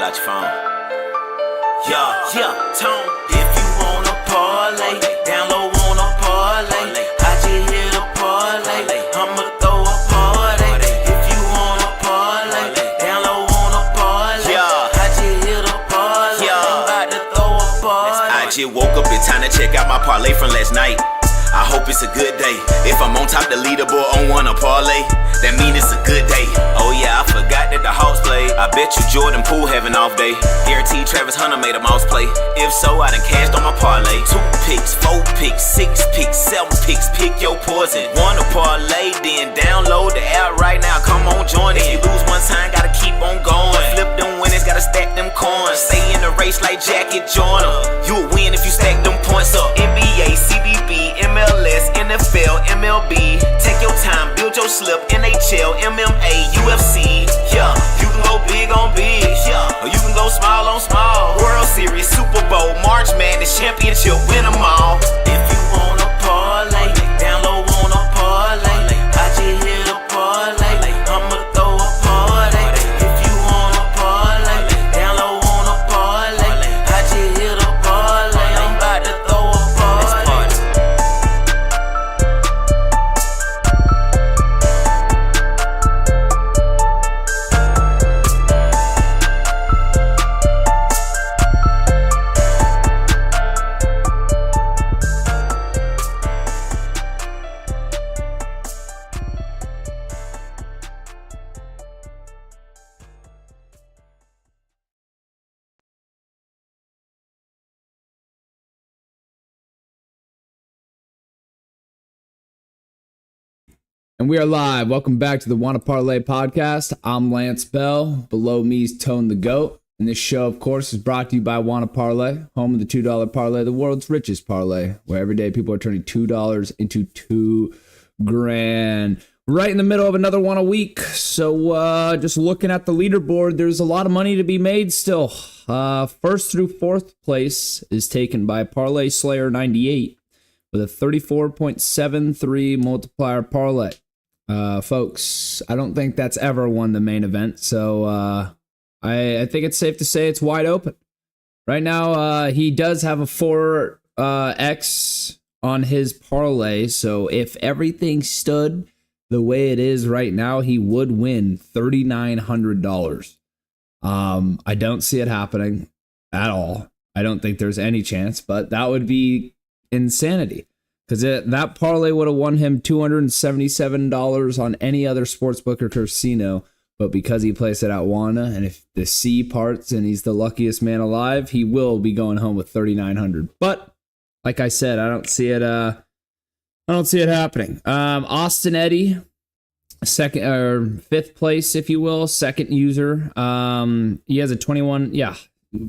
out your phone. Yeah, Tone. If you wanna parlay, down low wanna parlay. I just hit a parlay, I'ma throw a party. If you wanna parlay, down low wanna parlay. I just hit a parlay, I'm about to throw a party. I just woke up in time to check out my parlay from last night. I hope it's a good day. If I'm on top the leaderboard on Wanna Parlay, that mean it's a good day. Oh yeah, I forgot that the Hawks played. I bet you Jordan Poole have an off day. Guaranteed Travis Hunter made a mouse play. If so, I done cashed on my parlay. 2 picks, 4 picks, 6 picks, 7 picks. Pick your poison. Wanna parlay, then download the app right now. Come on, join it. If you lose one time, gotta keep on going. Flip them winnings, gotta stack them coins. Stay in the race like Jacket Joyner. You'll win if you stack them points up. NBA, CBB, MLS, NFL, MLB. Take your time, build your slip. NHL, MMA, UFC. Yeah, you can go big on big. Yeah, or you can go small on small. World Series, Super Bowl, March Madness, Championship, win them all. If you wanna parlay, down low wanna parlay. I just hit a parlay, I'ma throw a party. If you wanna parlay, down low wanna parlay. I just hit a parlay, I'm about to throw a party. And we are live. Welcome back to the Wanna Parlay Podcast. I'm Lantz Bell. Below me is ToneTheGoat. And this show, of course, is brought to you by Wanna Parlay, home of the $2 parlay, the world's richest parlay, where every day people are turning $2 into $2,000. Right in the middle of another one a week. So just looking at the leaderboard, there's a lot of money to be made still. First through fourth place is taken by Parlay Slayer 98 with a 34.73 multiplier parlay. Folks, I don't think that's ever won the main event, so I think it's safe to say it's wide open. Right now, he does have a 4x on his parlay, so if everything stood the way it is right now, he would win $3,900. I don't see it happening at all. I don't think there's any chance, but that would be insanity. Because that parlay would have won him $277 on any other sportsbook or casino. But because he placed it at Wanna, and if the C parts and he's the luckiest man alive, he will be going home with $3,900. But like I said, I don't see it happening. Austin Eddy, second or fifth place, if you will, second user. He has a 21. Yeah,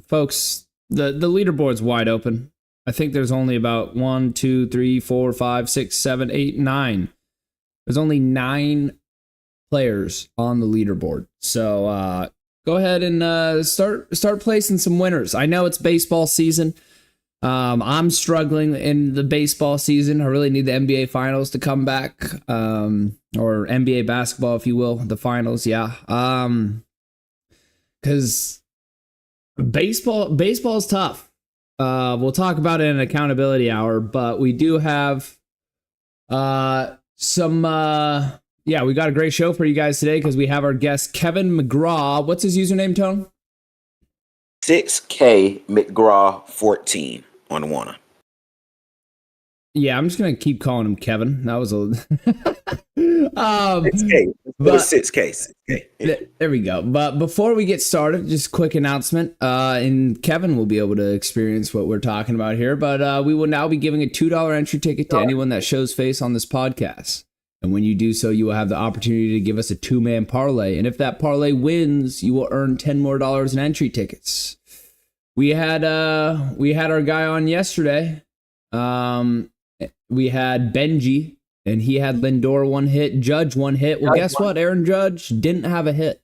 folks, the leaderboard's wide open. I think there's only about 1, 2, 3, 4, 5, 6, 7, 8, 9. There's only 9 players on the leaderboard. So go ahead and start placing some winners. I know it's baseball season. I'm struggling in the baseball season. I really need the NBA finals to come back, or NBA basketball, if you will, the finals. Yeah, because baseball's tough. We'll talk about it in an accountability hour, but we do have we got a great show for you guys today because we have our guest Kevin McGraw. What's his username, Tone? 6K McGraw 14 on the Wanna. Yeah, I'm just gonna keep calling him Kevin. That was a 6K. But 6K. There we go. But before we get started, just a quick announcement. And Kevin will be able to experience what we're talking about here. But we will now be giving a $2 entry ticket to anyone that shows face on this podcast. And when you do so, you will have the opportunity to give us a 2-man parlay. And if that parlay wins, you will earn $10 more in entry tickets. We had our guy on yesterday. We had Benji, and he had Lindor 1 hit, Judge 1 hit. Well, guess what? Aaron Judge didn't have a hit.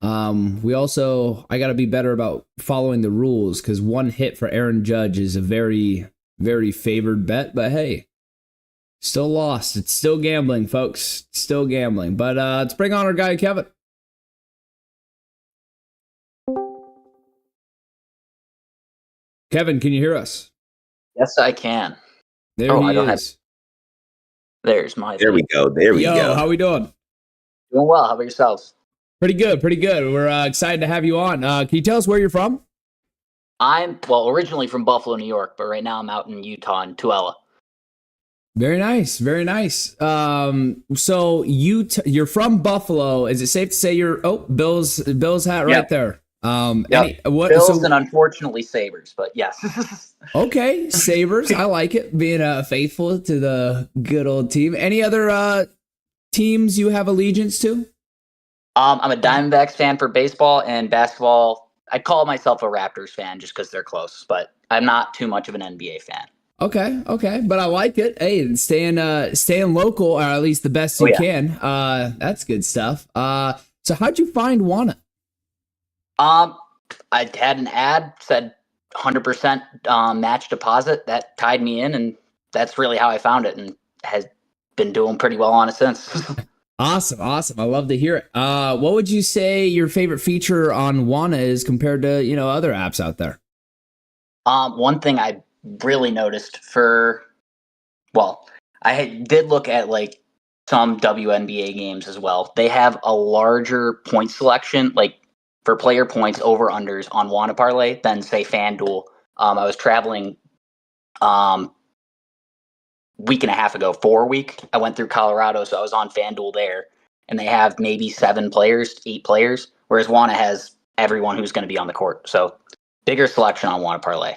I got to be better about following the rules because 1 hit for Aaron Judge is a very, very favored bet. But hey, still lost. It's still gambling, folks. It's still gambling. But let's bring on our guy, Kevin. Kevin, can you hear us? Yes, I can. There he is. There's my. There we go. There we go. How we doing? Doing well. How about yourselves? Pretty good. We're excited to have you on. Can you tell us where you're from? I'm originally from Buffalo, New York, but right now I'm out in Utah in Tooele. Very nice. So you're from Buffalo. Is it safe to say you're Bills hat right there? Bills and unfortunately Sabres, but yes. Okay, Sabres. I like it, being faithful to the good old team. Any other teams you have allegiance to? I'm a Diamondbacks fan for baseball and basketball. I call myself a Raptors fan just because they're close, but I'm not too much of an NBA fan. Okay, but I like it. Hey, staying local, or at least the best you can. That's good stuff. So how'd you find Wanna? I had an ad said 100% match deposit that tied me in, and that's really how I found it, and has been doing pretty well on it since. Awesome. I love to hear it. What would you say your favorite feature on Wanna is compared to other apps out there? One thing I really noticed did look at like some WNBA games as well. They have a larger point selection, like for player points over unders on Wanna Parlay than say FanDuel. I was traveling week and a half ago, 4 week. I went through Colorado, so I was on FanDuel there, and they have maybe 8 players, whereas Wanna has everyone who's going to be on the court. So bigger selection on Wanna Parlay.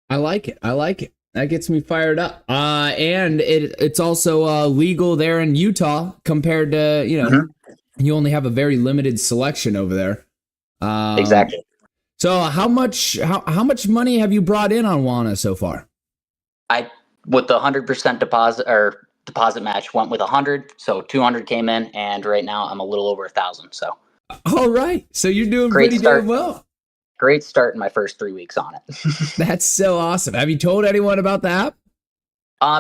I like it. That gets me fired up. And it's also legal there in Utah compared to, you only have a very limited selection over there. Exactly. So how much money have you brought in on Wanna so far? With the 100% deposit match, went with 100, so 200 came in, and right now I'm a little over 1,000. So, all right, so you're doing pretty damn well. Great start in my first 3 weeks on it. That's so awesome. Have you told anyone about the app?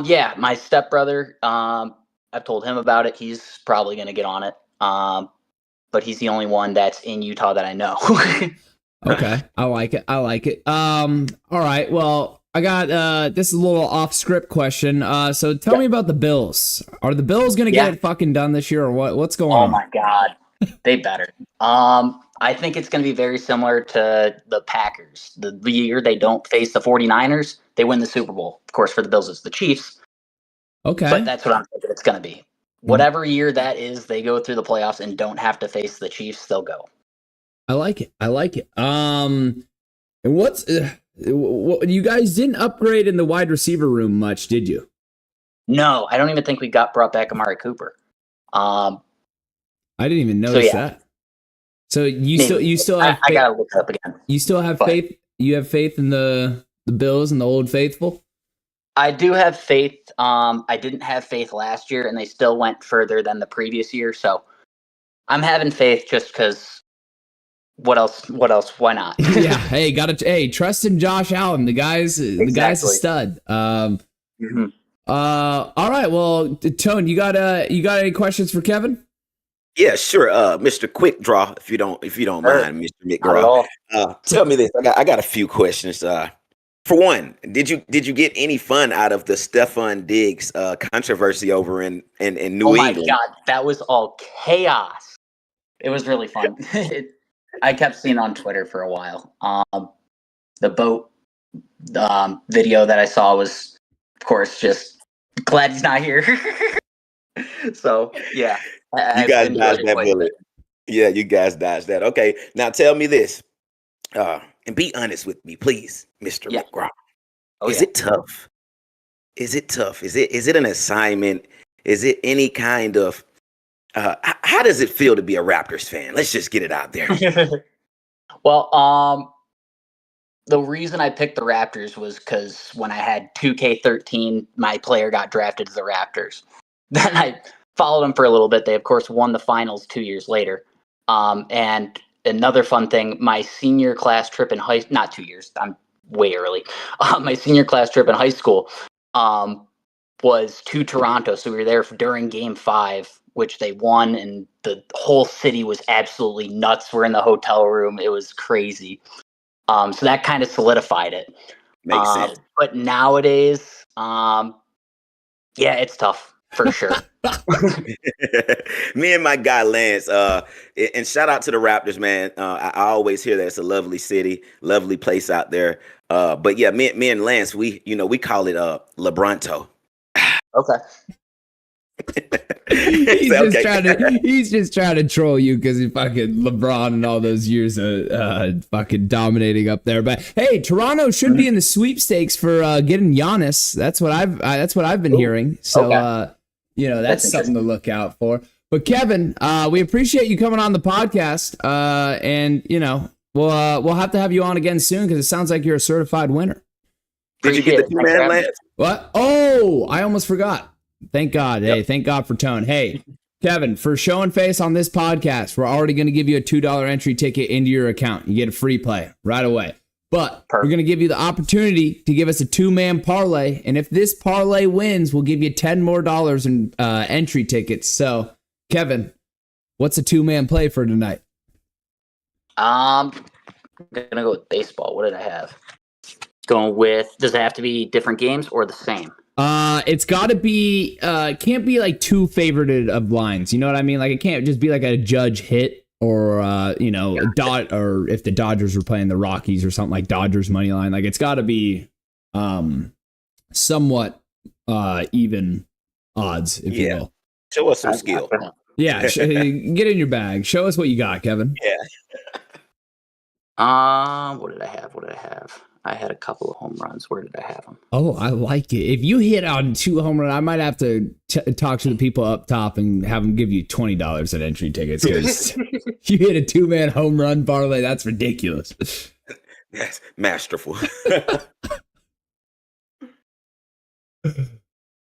Yeah, my stepbrother. I've told him about it. He's probably going to get on it. But he's the only one that's in Utah that I know. Okay, I like it. All right, well, I got this is a little off script question. So tell me about the Bills. Are the Bills gonna get it fucking done this year, or what? What's going on? Oh my God, they better. I think it's gonna be very similar to the Packers. The year they don't face the 49ers, they win the Super Bowl. Of course, for the Bills, it's the Chiefs. Okay, but that's what I'm thinking it's gonna be. Whatever year that is, they go through the playoffs and don't have to face the Chiefs. They'll go. I like it. And what's you guys didn't upgrade in the wide receiver room much, did you? No, I don't even think we brought back Amari Cooper. I didn't even notice that. So you still have faith. I gotta look it up again. You still have faith. You have faith in the Bills and the Old Faithful. I do have faith. I didn't have faith last year, and they still went further than the previous year. So I'm having faith just because. What else? Why not? Yeah. Hey, trust in Josh Allen. The guy's a stud. All right. Well, Tone, you got any questions for Kevin? Yeah, sure. Mr. Quick Draw, if you don't mind, Mr. McGraw. Tell me this. I got a few questions. For one, did you get any fun out of the Stephon Diggs controversy over in New England? Oh my God, that was all chaos. It was really fun. I kept seeing on Twitter for a while. The boat video that I saw was, of course, just glad he's not here. So, yeah. You guys dodged that bullet. Yeah, you guys dodged that. Okay, now tell me this. And be honest with me, please, Mr. McGraw. Is it tough? Is it an assignment? Is it any kind of how does it feel to be a Raptors fan? Let's just get it out there. Well, the reason I picked the Raptors was because when I had 2K13, my player got drafted to the Raptors. Then I followed them for a little bit. They, of course, won the finals 2 years later. And another fun thing, my senior class trip in not 2 years, I'm way early. My senior class trip in high school was to Toronto. So we were there during Game 5, which they won, and the whole city was absolutely nuts. We're in the hotel room. It was crazy. So that kind of solidified it. Makes sense. But nowadays, yeah, it's tough for sure. Me and my guy Lance, and shout out to the Raptors, man. I always hear that it's a lovely city, lovely place out there. But yeah, me and Lance, we call it LeBronto. Okay. He's just trying to troll you because he fucking LeBron and all those years of fucking dominating up there. But hey, Toronto should be in the sweepstakes for getting Giannis. That's what I've been hearing. So that's something to look out for. But Kevin, we appreciate you coming on the podcast. And we'll have to have you on again soon because it sounds like you're a certified winner. Did you get the 2-man Lance? What? Oh, I almost forgot. Thank God. Hey, thank God for Tone. Hey, Kevin, for showing face on this podcast, we're already going to give you a $2 entry ticket into your account. You get a free play right away. But we're going to give you the opportunity to give us a 2-man parlay. And if this parlay wins, we'll give you $10 more in entry tickets. So, Kevin, what's a 2-man play for tonight? I'm going to go with baseball. What did I have? Going with, does it have to be different games or the same? It's got to be, it can't be like too favorited of lines. You know what I mean? Like, it can't just be like a judge hit or, or if the Dodgers were playing the Rockies or something like Dodgers money line. Like, it's got to be, somewhat, even odds, if you will. Show us some skill. Yeah. Get in your bag. Show us what you got, Kevin. Yeah. What did I have? I had a couple of home runs. Where did I have them? Oh, I like it. If you hit on 2 home runs, I might have to talk to the people up top and have them give you $20 at entry tickets. Because you hit a 2-man home run parlay, that's ridiculous. That's masterful.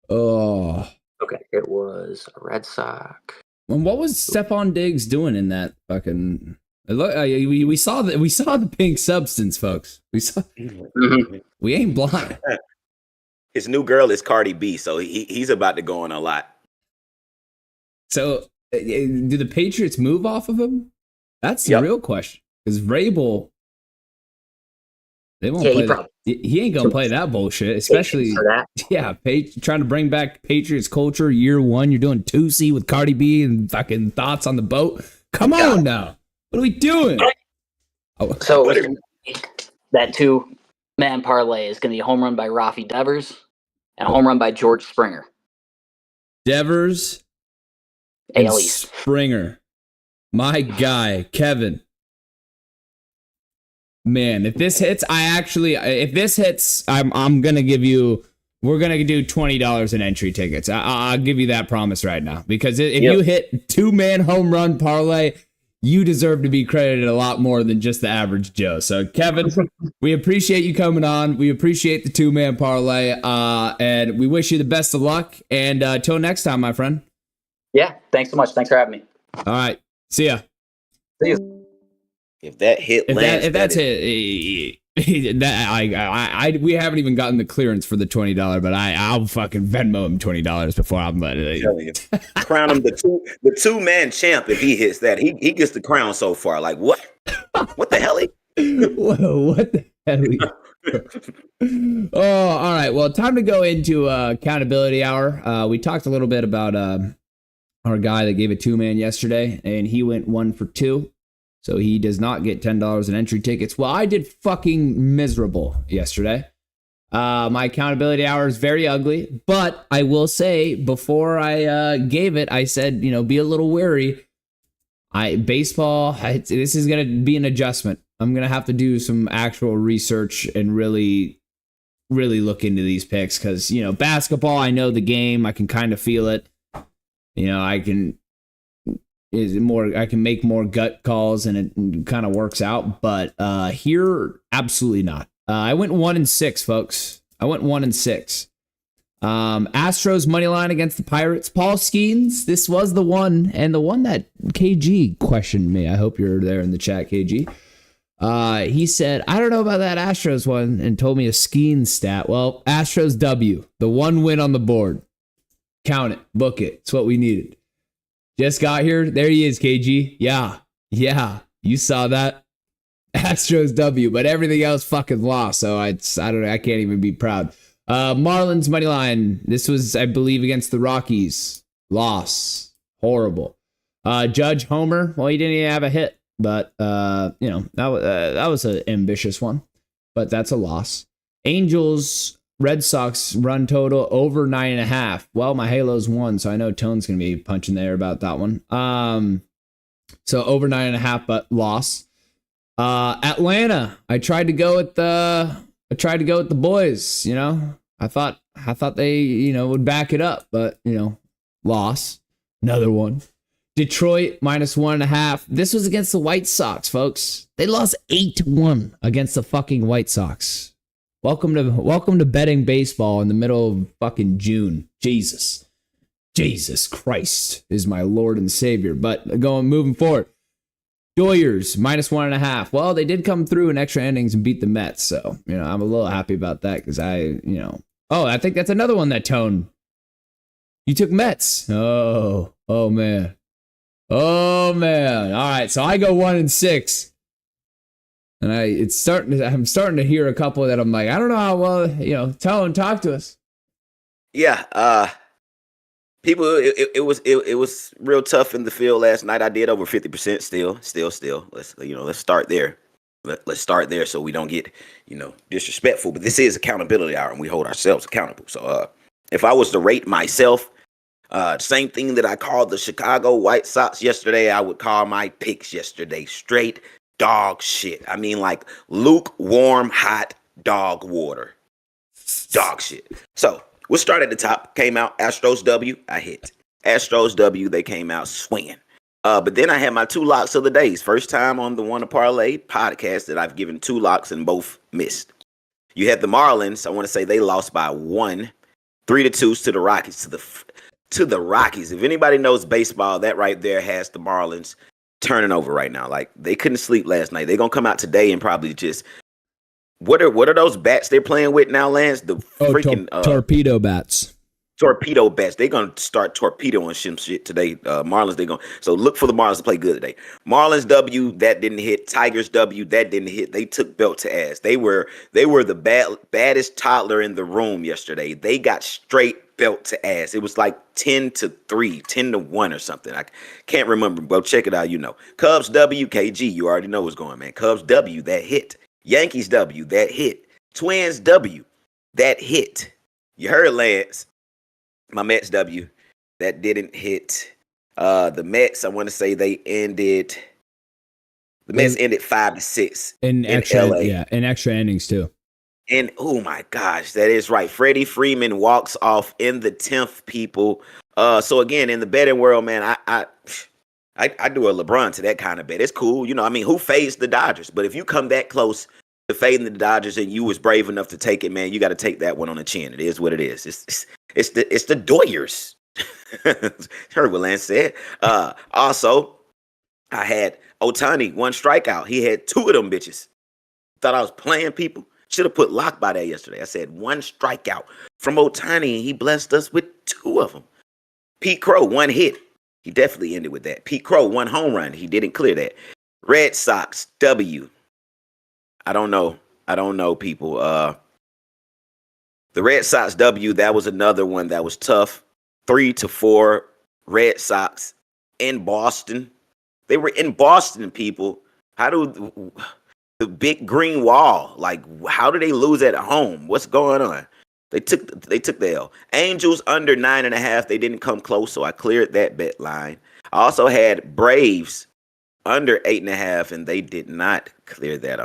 Oh. Okay, it was a Red Sox. And what was Stephon Diggs doing in that fucking? We saw the pink substance, folks. We ain't blind. His new girl is Cardi B, so he's about to go on a lot. So, do the Patriots move off of him? That's the real question. Because Vrabel, they won't play that. He ain't gonna play that bullshit, especially trying to bring back Patriots culture year 1. You're doing 2C with Cardi B and fucking thoughts on the boat. Come on now. What are we doing? So that 2-man parlay is going to be a home run by Rafi Devers and a home run by George Springer. Devers and Springer. My guy, Kevin. Man, if this hits, I'm going to give you, we're going to do $20 in entry tickets. I'll give you that promise right now. Because if you hit 2-man home run parlay, you deserve to be credited a lot more than just the average Joe. So, Kevin, we appreciate you coming on. We appreciate the 2-man parlay, and we wish you the best of luck. And till next time, my friend. Yeah, thanks so much. Thanks for having me. All right, see ya. See you. If that hit lands, if that's hit, we haven't even gotten the clearance for the $20, but I'll fucking Venmo him $20 before I'm letting it. Crown him the 2-man champ. If he hits that, he gets the crown so far. Like what? What the hell? Whoa, what the hell? Oh, all right. Well, time to go into accountability hour. We talked a little bit about our guy that gave a 2-man yesterday, and he went 1 for 2. So he does not get $10 in entry tickets. Well, I did fucking miserable yesterday. My accountability hour is very ugly, but I will say before I gave it, I said, be a little wary. Baseball, this is going to be an adjustment. I'm going to have to do some actual research and really, really look into these picks because, basketball, I know the game. I can kind of feel it. I can make more gut calls and it kind of works out. But here, absolutely not. I went 1-6, folks. I went 1-6. Astros money line against the Pirates. Paul Skeens, this was the one, and the one that KG questioned me. I hope you're there in the chat, KG. He said, I don't know about that Astros one, and told me a Skeens stat. Well, Astros W, the 1 win on the board. Count it, book it. It's what we needed. Just got here. There he is, KG. Yeah, you saw that. Astros W, but everything else fucking lost. So I don't know. I can't even be proud. Marlins money line. This was, I believe, against the Rockies. Loss. Horrible. Judge Homer. Well, he didn't even have a hit, but that was an ambitious one. But that's a loss. Angels Red Sox run total over 9.5. Well, my Halos won, so I know Tone's gonna be punching there about that one. So over 9.5, but loss. Atlanta. I tried to go with the boys. You know, I thought they would back it up, but loss. Another one. Detroit -1.5. This was against the White Sox, folks. They lost 8-1 against the fucking White Sox. Welcome to betting baseball in the middle of fucking June. Jesus Christ is my Lord and Savior. But moving forward. Doyers -1.5. Well, they did come through in extra innings and beat the Mets, so I'm a little happy about that because I think that's another one that Tone. You took Mets. Oh man. All right, so I go 1-6. And I'm starting to hear a couple that I'm like, I don't know how well, Tone, talk to us. Yeah, people, it was real tough in the field last night. I did over 50% still. Let's start there. Let's start there so we don't get, disrespectful. But this is accountability hour and we hold ourselves accountable. So if I was to rate myself, same thing that I called the Chicago White Sox yesterday, I would call my picks yesterday straight dog shit. I mean, like lukewarm, hot dog water. Dog shit. So we'll start at the top. Came out Astros W. I hit. Astros W. They came out swinging. But then I had my 2 locks of the days. First time on the Wanna Parlay podcast that I've given 2 locks and both missed. You had the Marlins. I want to say they lost by 1, 3-2 to the Rockies. To the Rockies. If anybody knows baseball, that right there has the Marlins turning over right now. Like they couldn't sleep last night. They're gonna come out today and probably just what are those bats they're playing with now, Lance? The freaking torpedo bats. Torpedo bats. They're gonna start torpedoing some shit today. Marlins, so look for the Marlins to play good today. Marlins W, that didn't hit. Tigers W, that didn't hit. They took belt to ass. They were the baddest toddler in the room yesterday. They got straight belt to ass. It was like 10-3, 10-1 or something. I can't remember. Go check it out. Cubs W, KG. You already know what's going, man. Cubs W, that hit. Yankees W, that hit. Twins W, that hit. You heard Lance. My Mets W, that didn't hit. The Mets, I want to say they ended. The Mets ended 5-6 in extra, LA. Yeah, in extra innings too. And oh my gosh, that is right. Freddie Freeman walks off in the 10th, people. So again, in the betting world, man, I do a LeBron to that kind of bet. It's cool. Who fades the Dodgers? But if you come that close to fading the Dodgers and you was brave enough to take it, man, you got to take that one on the chin. It is what it is. It's the Doyers. Heard what Lance said. Also, I had Ohtani, 1 strikeout. He had 2 of them bitches. Thought I was playing, people. Should have put lock by that yesterday. I said 1 strikeout from Ohtani, and he blessed us with 2 of them. Pete Crow, 1 hit. He definitely ended with that. Pete Crow, 1 home run. He didn't clear that. Red Sox, W. I don't know, people. The Red Sox W, that was another one that was tough. 3-4 Red Sox in Boston. They were in Boston, people. How do the big green wall, like how do they lose at home? What's going on? They took the L. Angels under 9.5. They didn't come close, so I cleared that bet line. I also had Braves under 8.5, and they did not clear that.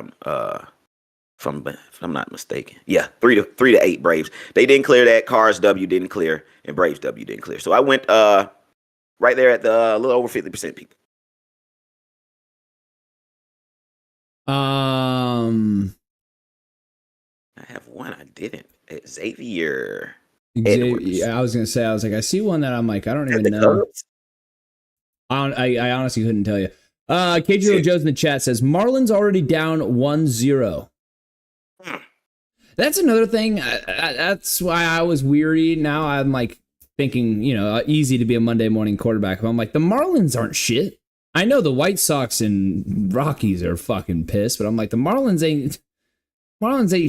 If I'm not mistaken. Yeah, 3-8 Braves. They didn't clear that. Cars W didn't clear, and Braves W didn't clear. So I went right there at the little over 50% people. I have one I didn't. Xavier. Yeah, I was gonna say. I see one that I'm like, I don't even know. I honestly couldn't tell you. KJ Joe's in the chat says Marlins already down 1-0. That's another thing. That's why I was weary. Now I'm like thinking, easy to be a Monday morning quarterback. I'm like, the Marlins aren't shit. I know the White Sox and Rockies are fucking pissed, but I'm like, the Marlins ain't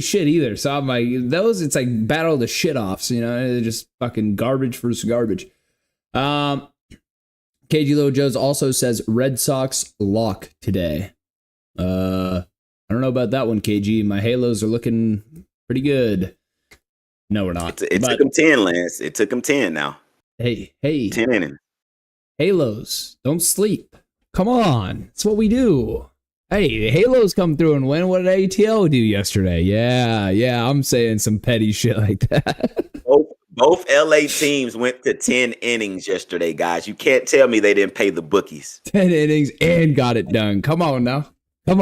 shit either. So I'm like, those, it's like battle of the shit offs, you know, they're just fucking garbage versus garbage. KG Little Joe's also says Red Sox lock today. I don't know about that one, KG. My Halos are looking pretty good. No, we're not. It took him 10, Lance. It took him 10 now. Hey. 10 innings. Halos, don't sleep. Come on. It's what we do. Hey, the Halos come through and win. What did ATL do yesterday? Yeah, I'm saying some petty shit like that. Both LA teams went to 10 innings yesterday, guys. You can't tell me they didn't pay the bookies. 10 innings and got it done. Come on now. No,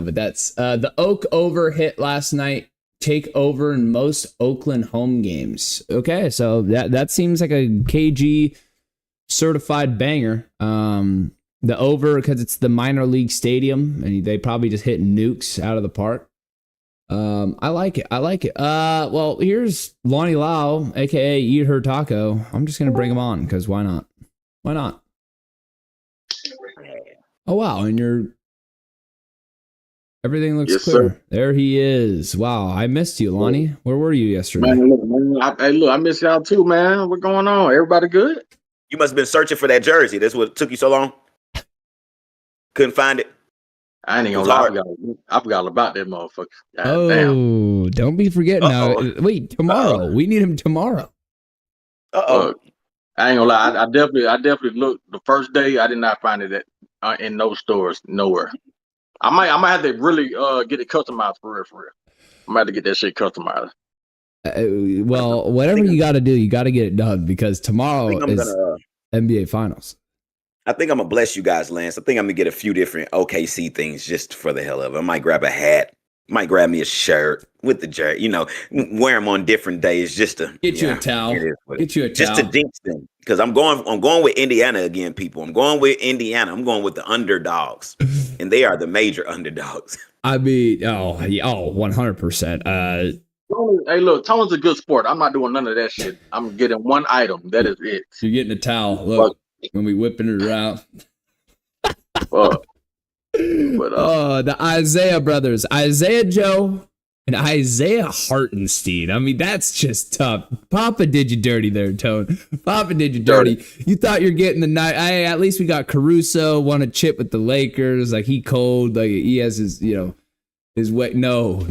but that's the Oak over hit last night. Take over in most Oakland home games. Okay, so that seems like a KG certified banger. The over, because it's the minor league stadium, and they probably just hit nukes out of the park. I like it. Well, here's Lonnie Lyle, aka Eat Her Taco. I'm just gonna bring him on because why not? Oh wow, and everything looks clear. Sir. There he is. Wow, I missed you, Lonnie. Where were you yesterday? Man, I miss y'all too, man. What's going on? Everybody good? You must have been searching for that jersey. That's what took you so long. Couldn't find it. I ain't gonna lie. I forgot all about that motherfucker. Damn. Don't be forgetting now. Wait, tomorrow. We need him tomorrow. I ain't gonna lie. I definitely looked the first day. I did not find it in no stores, nowhere. I might have to really get it customized for real. I might have to get that shit customized. Well, whatever you got to do, you got to get it done because tomorrow is NBA Finals. I think I'm going to bless you guys, Lance. I think I'm going to get a few different OKC things just for the hell of it. I might grab a hat, might grab me a shirt with the jersey, you know, wear them on different days just to get you a towel. Just to jinx them. Because I'm going with Indiana again, people. I'm going with Indiana. I'm going with the underdogs. And they are the major underdogs. I mean, 100%. Hey, look, Tone's a good sport. I'm not doing none of that shit. I'm getting one item. That is it. You're getting a towel. Look, when we whipping it around. The Isaiah brothers, Isaiah Joe and Isaiah Hartenstein. I mean, that's just tough. Papa did you dirty there, Tone. Papa did you dirty. You thought you're getting the night. At least we got Caruso, won a chip with the Lakers. Like he cold. Like he has his, his way. No.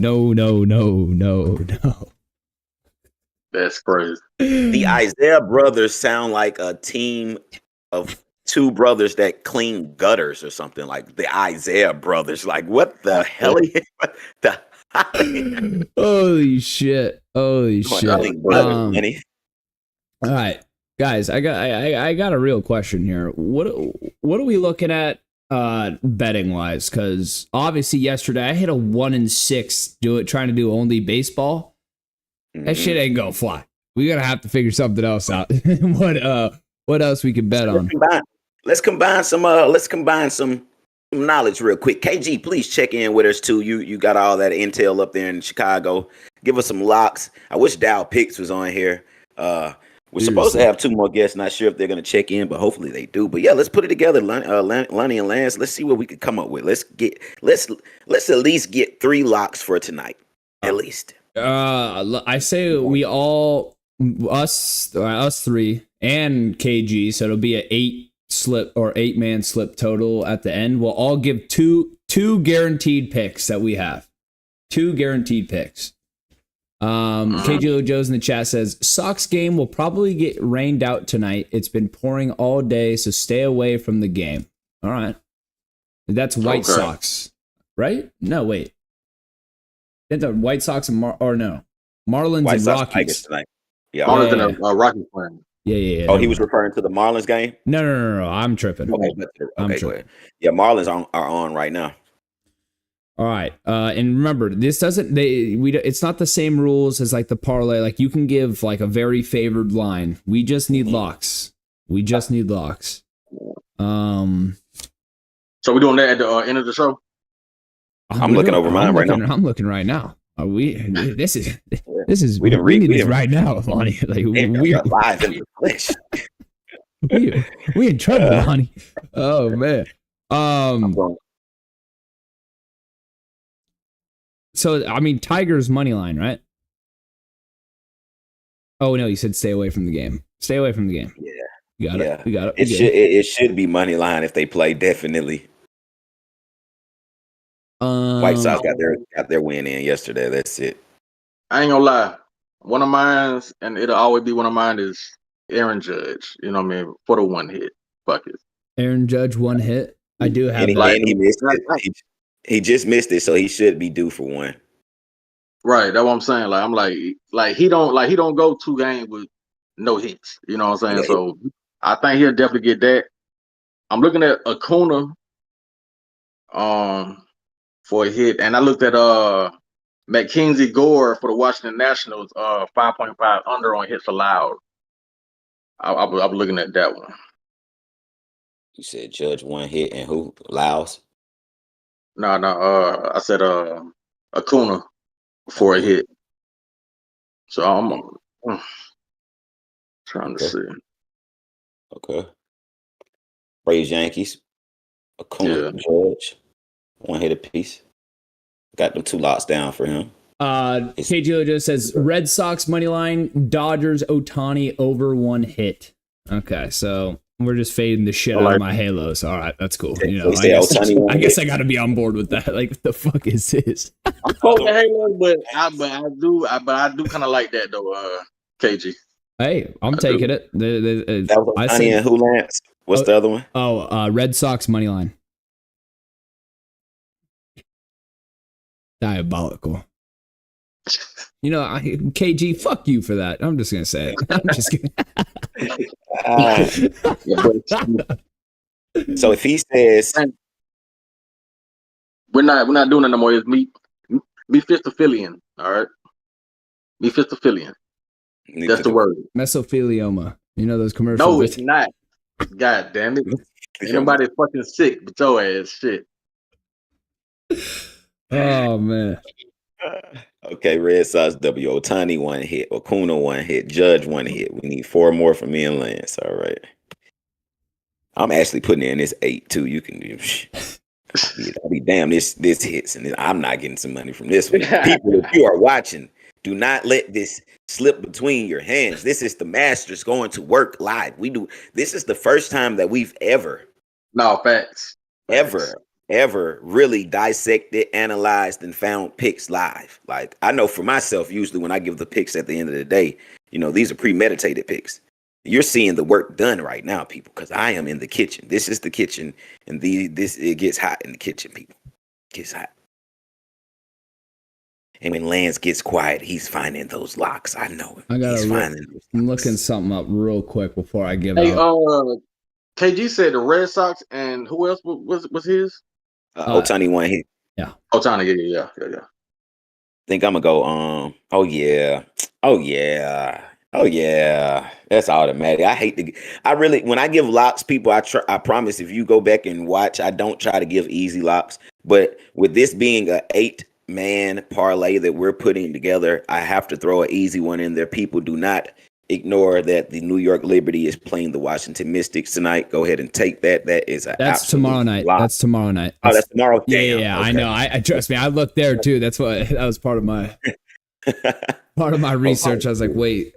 That's crazy. The Isaiah brothers sound like a team of two brothers that clean gutters or something, like the Isaiah brothers. Like what the hell? Holy shit! All right, guys, I got a real question here. What are we looking at betting wise? Because obviously yesterday I hit a 1-6 trying to do only baseball. That shit ain't gonna fly. We're gonna have to figure something else out. What else we can bet on? Let's combine some knowledge real quick. KG, please check in with us too. You got all that intel up there in Chicago. Give us some locks. I wish Dow Picks was on here. We're supposed to have two more guests. Not sure if they're gonna check in, but hopefully they do. But yeah, let's put it together, Lonnie and Lance. Let's see what we could come up with. Let's at least get 3 locks for tonight. At least. I say we all us 3 and KG, so it'll be an 8-man slip total at the end. We'll all give two guaranteed picks that we have. 2 guaranteed picks. KG Joe's in the chat says Sox game will probably get rained out tonight. It's been pouring all day, so stay away from the game. All right. That's White Sox, right? No, wait. The White Sox and Marlins White and Sox Rockies tonight. Yeah, Marlins and Rockies playing. Yeah. Oh, he was referring to the Marlins game? No. I'm tripping. Okay, go ahead. Yeah, Marlins are on right now. All right. And remember, this doesn't it's not the same rules as like the parlay. Like you can give like a very favored line. We just need locks. So we're doing that at the end of the show? I'm looking over mine right now. I'm looking right now. This is we need this right now, Lonnie. Like we are live in the flesh. we in trouble, honey. Oh man. So I mean, Tigers money line, right? Oh no, you said stay away from the game. Stay away from the game. Yeah, you got it. We got it. It should be money line if they play. Definitely. White Sox got their win in yesterday. That's it. I ain't gonna lie. One of mine, and it'll always be one of mine, is Aaron Judge. You know what I mean? For the one hit. Fuck it. Aaron Judge 1 hit. I do have and he missed it. He just missed it, so he should be due for one. Right, that's what I'm saying. Like I'm like he don't go 2 games with no hits. You know what I'm saying? Yeah. So I think he'll definitely get that. I'm looking at Acuna for a hit, and I looked at Mackenzie Gore for the Washington Nationals 5.5 under on hits allowed. I was looking at that one. You said Judge 1 hit and who? Lyles? No, I said Acuna for a hit. So I'm trying to see. Okay. Braves Yankees. Acuna Judge. 1 hit apiece. Got them 2 lots down for him. KG Lojo says Red Sox money line, Dodgers Ohtani over 1 hit. Okay, so we're just fading the shit out of my Halos. All right, that's cool. You know, I guess I got to be on board with that. Like, what the fuck is this? I'm cold to Halo, but I do kind of like that though, KG. Hey, I'm taking it. That was Ohtani and who, Lance? What's the other one? Red Sox money line. Diabolical. You know, KG, fuck you for that. I'm just gonna say it. I'm just kidding. So if he says we're not doing it no more, it's Mephistophelian. All right, Mephistophelian. That's the word. Mesothelioma. You know those commercials? No, it's not. God damn it! Ain't nobody fucking sick but your ass. Shit. Oh man. Okay, Red Sox W. Ohtani 1 hit, Acuna 1 hit, Judge 1 hit. We need 4 more from me and Lance. All right. I'm actually putting in this 8 too. You can I'll be damn this hits and I'm not getting some money from this one. People, if you are watching, do not let this slip between your hands. This is the Masters going to work live. This is the first time that we've ever really dissected, analyzed, and found picks live. Like, I know for myself, usually when I give the picks at the end of the day, you know, these are premeditated picks. You're seeing the work done right now, people, because I am in the kitchen. This is the kitchen, and it gets hot in the kitchen, people. It gets hot. And when Lance gets quiet, he's finding those locks. I know it. I'm looking something up real quick before I give out. KG said the Red Sox, and who else was his? Ohtani 1 hit. Yeah. Ohtani, yeah. Think I'm gonna go. Oh yeah. That's automatic. When I give locks, people, I promise if you go back and watch, I don't try to give easy locks. But with this being a 8-man parlay that we're putting together, I have to throw an easy one in there. People, do not ignore that the New York Liberty is playing the Washington Mystics tonight. Go ahead and take that. That's tomorrow night. Lock. That's tomorrow night. That's tomorrow. Yeah. Okay. I know. I trust me. I looked there too. That was part of my research. I was like, wait.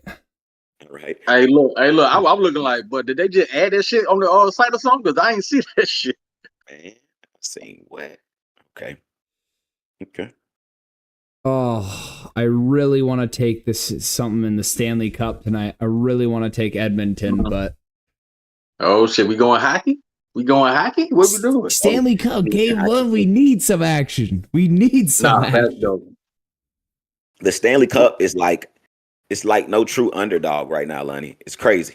Right. Hey, look. I'm looking like, but did they just add that shit on the site or something? Because I ain't see that shit. Man, I seen what? Okay. Oh, I really want to take something in the Stanley Cup tonight. I really want to take Edmonton, but oh shit, we going hockey? What we doing? Stanley Cup game 1. We need some action. Action. The Stanley Cup is like no true underdog right now, Lonnie. It's crazy.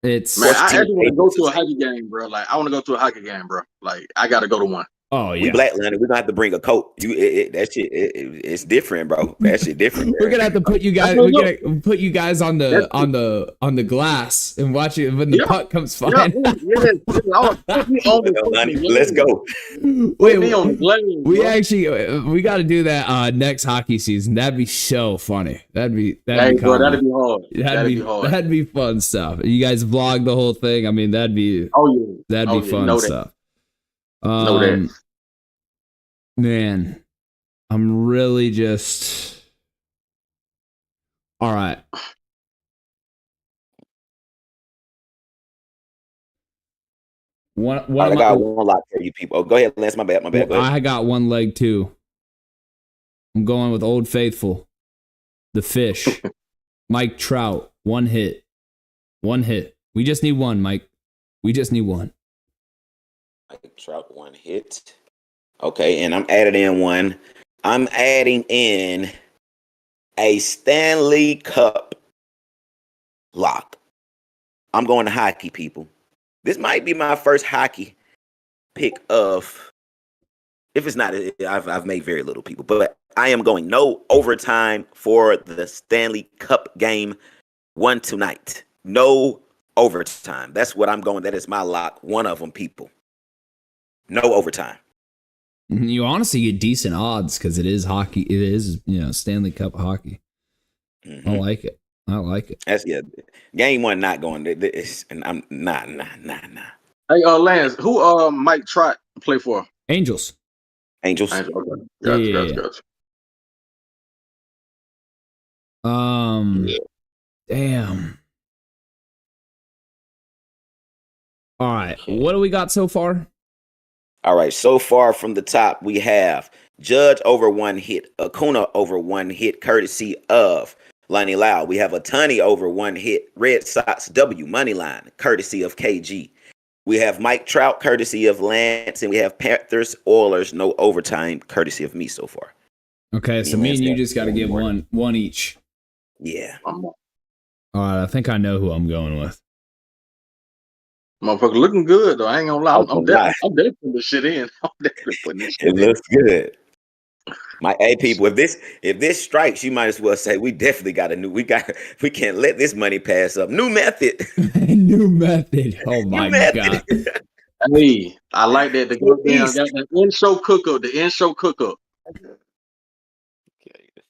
I actually want to go to a hockey game, bro. Like, I want to go to a hockey game, bro. Like, I got to go to one. Oh yeah, we black London. We're gonna have to bring a coat. That shit, it's different, bro. That shit different. We're gonna have to put you guys. We're gonna put you guys on the glass and watch it when the puck comes flying. Let's go. We got to do that next hockey season. That'd be so funny. That'd be hard. That'd be fun stuff. You guys vlog the whole thing. I mean, that'd be fun stuff. Know that. Man, I'm really just all right. I got one lock for you people. Oh, go ahead, Lance. My bad. Go ahead. I got one leg too. I'm going with Old Faithful, the fish, Mike Trout. One hit. We just need one, Mike. We just need one. Mike Trout, one hit. Okay, and I'm adding in one. I'm adding in a Stanley Cup lock. I'm going to hockey, people. This might be my first hockey pick of. If it's not, I've made very little, people. But I am going no overtime for the Stanley Cup game 1 tonight. No overtime. That's what I'm going. That is my lock. One of them, people. No overtime. You honestly get decent odds because it is hockey. It is, Stanley Cup hockey. Mm-hmm. I like it. That's game one not going. And I'm nah. Hey, Lance, who Mike Trout play for? Angels. Okay. Gotcha. Damn. All right. What do we got so far? All right. So far from the top, we have Judge over 1 hit, Acuna over 1 hit, courtesy of Lonnie Lyle. We have a Tunney over 1 hit, Red Sox W money line, courtesy of KG. We have Mike Trout, courtesy of Lance, and we have Panthers Oilers, no overtime, courtesy of me so far. Okay, so me and you just got to give one each. Yeah. All right, I think I know who I'm going with. Motherfucker looking good though. I ain't gonna lie. I'm definitely putting this shit in. It looks good. People, if this strikes, you might as well say we definitely got we can't let this money pass up. New method. New method. Oh my God. Hey, I like that. The in-show cook-up.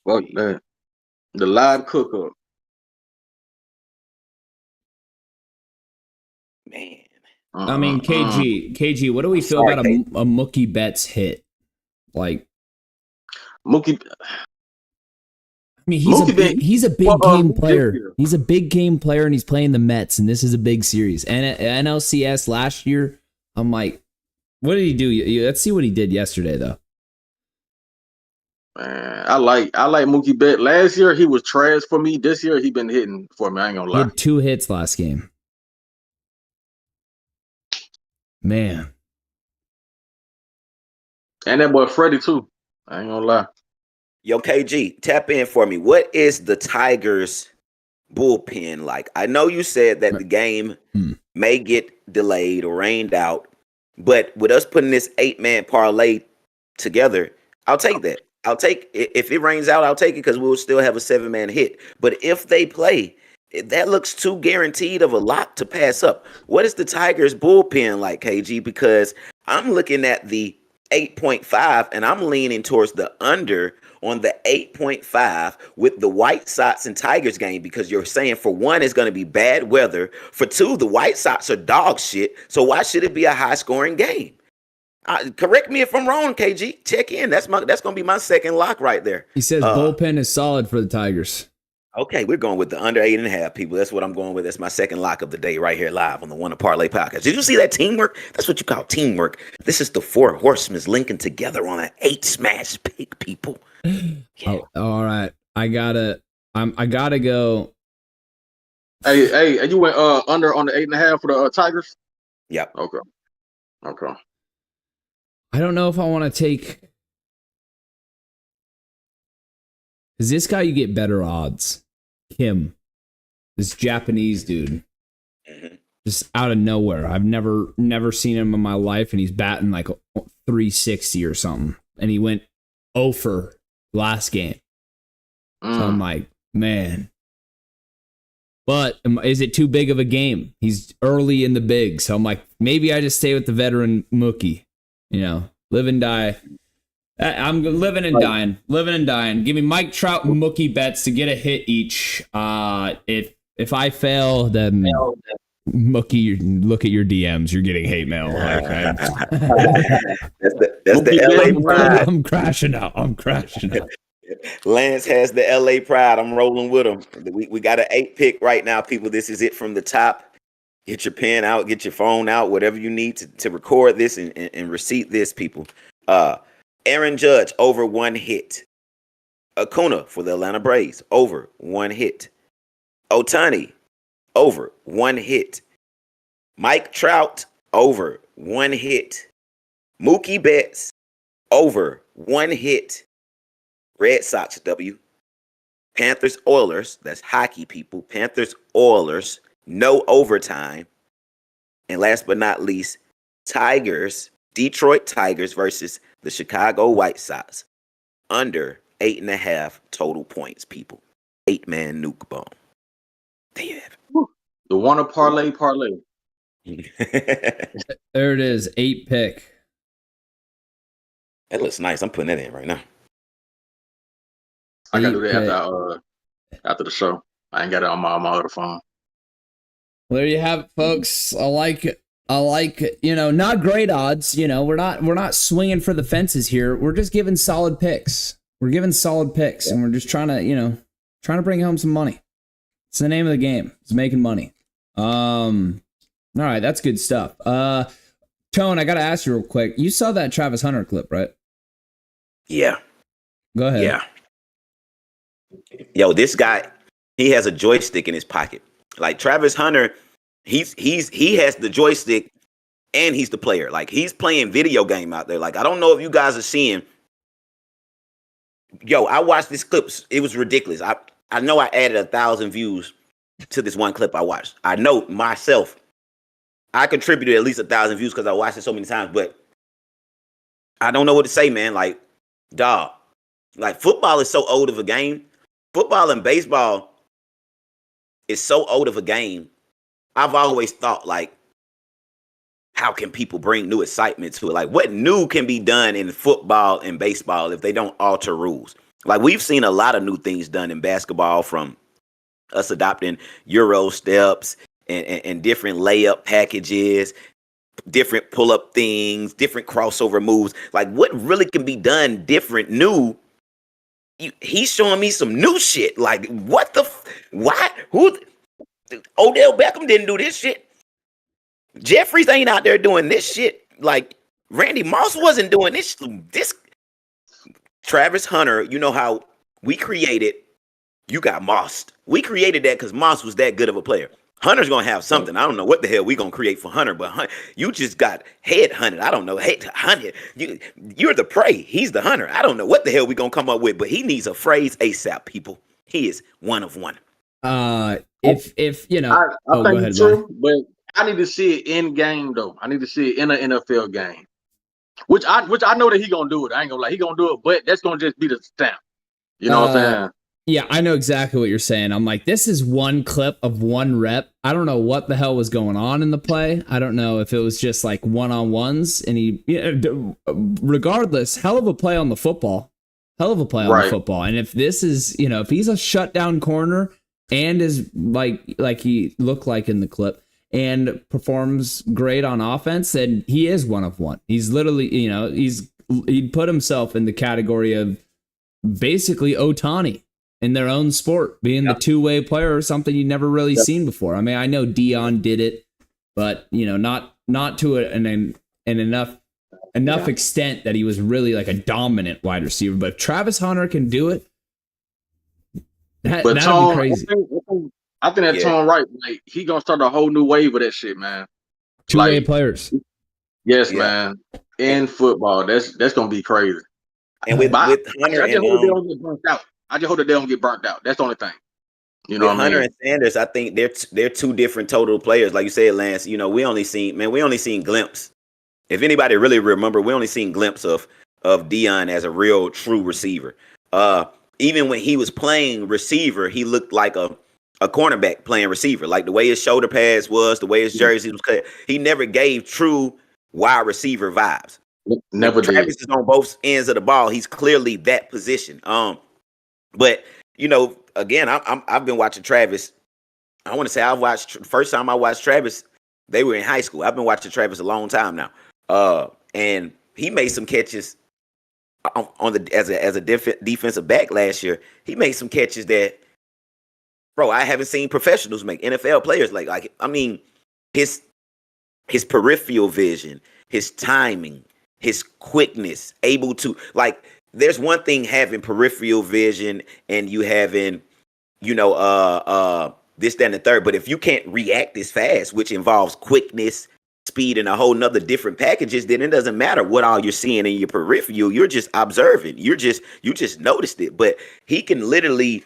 Fuck that. The live cook-up. Man. I mean, KG, what do we feel about a Mookie Betts hit? Like Mookie. I mean, he's a big game player. He's a big game player, and he's playing the Mets, and this is a big series. And NLCS last year, I'm like, what did he do? Let's see what he did yesterday, though. Man, I like Mookie Betts. Last year he was trash for me. This year he been hitting for me. I ain't gonna lie. He had 2 hits last game. Man. And that boy Freddie too. I ain't gonna lie. Yo, KG, tap in for me. What is the Tigers bullpen like? I know you said that the game may get delayed or rained out, but with us putting this 8-man parlay together, I'll take that. If it rains out, I'll take it because we'll still have a 7-man hit. But if they play, that looks too guaranteed of a lock to pass up. What is the Tigers bullpen like, KG? Because I'm looking at the 8.5 and I'm leaning towards the under on the 8.5 with the White Sox and Tigers game, because you're saying for one, it's going to be bad weather. For two, the White Sox are dog shit. So why should it be a high scoring game? Correct me if I'm wrong, KG. Check in. That's going to be my second lock right there. He says bullpen is solid for the Tigers. Okay, we're going with the under 8.5, people. That's what I'm going with. That's my second lock of the day right here live on the Wanna Parlay Podcast. Did you see that teamwork? That's what you call teamwork. This is the 4 horsemen linking together on an 8-smash pick, people. Yeah. Oh, all right. I gotta go. Hey, you went under on the 8.5 for the Tigers? Yep. Okay. I don't know if I want to take. Is this guy you get better odds? Kim, this Japanese dude, just out of nowhere. I've never seen him in my life, and he's batting like 360 or something, and he went 0 for last game. So I'm like, man. But is it too big of a game? He's early in the big, so I'm like, maybe I just stay with the veteran Mookie. Live and die. I'm living and dying. Give me Mike Trout and Mookie bets to get a hit each. If I fail, then Mookie, look at your DMs. You're getting hate mail. That's the LA pride. I'm crashing out. Lance has the LA pride. I'm rolling with him. We got an 8 pick right now, people. This is it from the top. Get your pen out, get your phone out, whatever you need to record this and receipt this, people. Aaron Judge over 1 hit. Acuna for the Atlanta Braves over 1 hit. Ohtani over 1 hit. Mike Trout over 1 hit. Mookie Betts over 1 hit. Red Sox W. Panthers Oilers, that's hockey, people. Panthers Oilers, no overtime. And last but not least, Detroit Tigers versus the Chicago White Sox. Under 8.5 total points, people. 8-man nuke bomb. There you have it. The Wanna Parlay. There it is, 8 pick. That looks nice. I'm putting that in right now. I gotta do that after the show. I ain't got it on my other phone. Well, there you have it, folks. I like not great odds. We're not swinging for the fences here. We're just giving solid picks. And we're just trying to bring home some money. It's the name of the game. It's making money. All right, that's good stuff. Tone, I gotta ask you real quick. You saw that Travis Hunter clip, right? Yeah. Go ahead. Yeah. Yo, this guy, he has a joystick in his pocket. Like Travis Hunter, he has the joystick and he's the player. Like he's playing video game out there. Like I don't know if you guys are seeing. Yo, I watched this clip. It was ridiculous. I know I added 1,000 views to this one clip I watched. I know myself, I contributed at least 1,000 views because I watched it so many times. But I don't know what to say, man. Like, dog, like football is so old of a game. Football and baseball is so old of a game. I've always thought, like, how can people bring new excitement to it? Like, what new can be done in football and baseball if they don't alter rules? Like, we've seen a lot of new things done in basketball, from us adopting Euro steps and different layup packages, different pull-up things, different crossover moves. Like, what really can be done different, new? He's showing me some new shit. Like, what the? Why? Who? Odell Beckham didn't do this shit. Jeffries ain't out there doing this shit. Like, Randy Moss wasn't doing this. Travis Hunter, you know how we created, you got Moss. We created that because Moss was that good of a player. Hunter's going to have something. I don't know what the hell we going to create for Hunter, but you just got head hunted. I don't know. Head hunted. You're the prey. He's the hunter. I don't know what the hell we going to come up with, but he needs a phrase ASAP, people. He is one of one. If you know, I think it's true, but I need to see it in game though. I need to see it in an NFL game, which I know that he gonna do it. I ain't gonna lie, he gonna do it, but that's gonna just be the stamp. You know what I'm saying? Yeah, I know exactly what you're saying. I'm like, this is one clip of one rep. I don't know what the hell was going on in the play. I don't know if it was just like one-on-ones, and regardless, hell of a play on the football. The football. And if this is, if he's a shutdown corner and is like he looked like in the clip and performs great on offense, then he is one of one. He's literally, he'd put himself in the category of basically Ohtani in their own sport, being the two-way player or something you'd never really seen before. I mean, I know Dion did it, but not to an enough extent that he was really like a dominant wide receiver. But if Travis Hunter can do it, that'd be crazy. I think that Tone right. Like, he gonna start a whole new wave of that shit, man. Two-way players. Yes, man. In football, that's gonna be crazy. And with Hunter, I just hope they don't get burnt out. I just hope that they don't get burnt out. That's the only thing. You know, Hunter and Sanders, I think they're two different total players. Like you said, Lance. We only seen glimpse if anybody really remember, we only seen glimpse of Deion as a real true receiver. Even when he was playing receiver, he looked like a cornerback playing receiver. Like the way his shoulder pads was, the way his jersey was cut. He never gave true wide receiver vibes. Never did. Travis is on both ends of the ball. He's clearly that position. But you know, again, I've been watching Travis. I want to say first time I watched Travis, they were in high school. I've been watching Travis a long time now. And he made some catches as a defensive back last year. He made some catches that, bro, I haven't seen professionals make. NFL players like I mean, his peripheral vision, his timing, his quickness, able to, like, there's one thing having peripheral vision and you having, you know, this, that, and the third. But if you can't react as fast, which involves quickness, speed, and a whole nother different packages, then it doesn't matter what all you're seeing in your peripheral. You're just observing. You just noticed it. But he can literally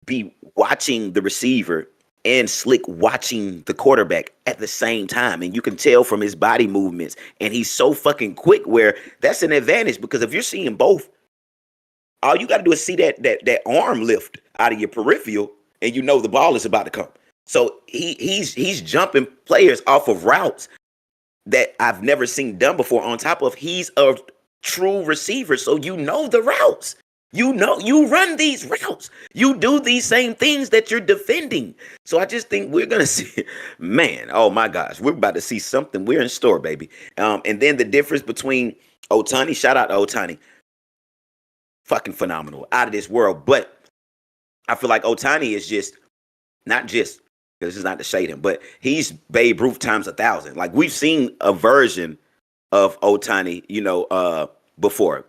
be watching the receiver and slick watching the quarterback at the same time. And you can tell from his body movements. And he's so fucking quick where that's an advantage, because if you're seeing both, all you got to do is see that arm lift out of your peripheral and you know the ball is about to come. So he's jumping players off of routes that I've never seen done before. On top of, he's a true receiver, so you know the routes. You know, you run these routes. You do these same things that you're defending. So I just think we're going to see, man, oh my gosh, we're about to see something. We're in store, baby. And then the difference between Ohtani, shout out to Ohtani, fucking phenomenal, out of this world. But I feel like Ohtani is just, not just, this is not to shade him, but he's Babe Ruth times 1,000. Like, we've seen a version of Ohtani, you know, before.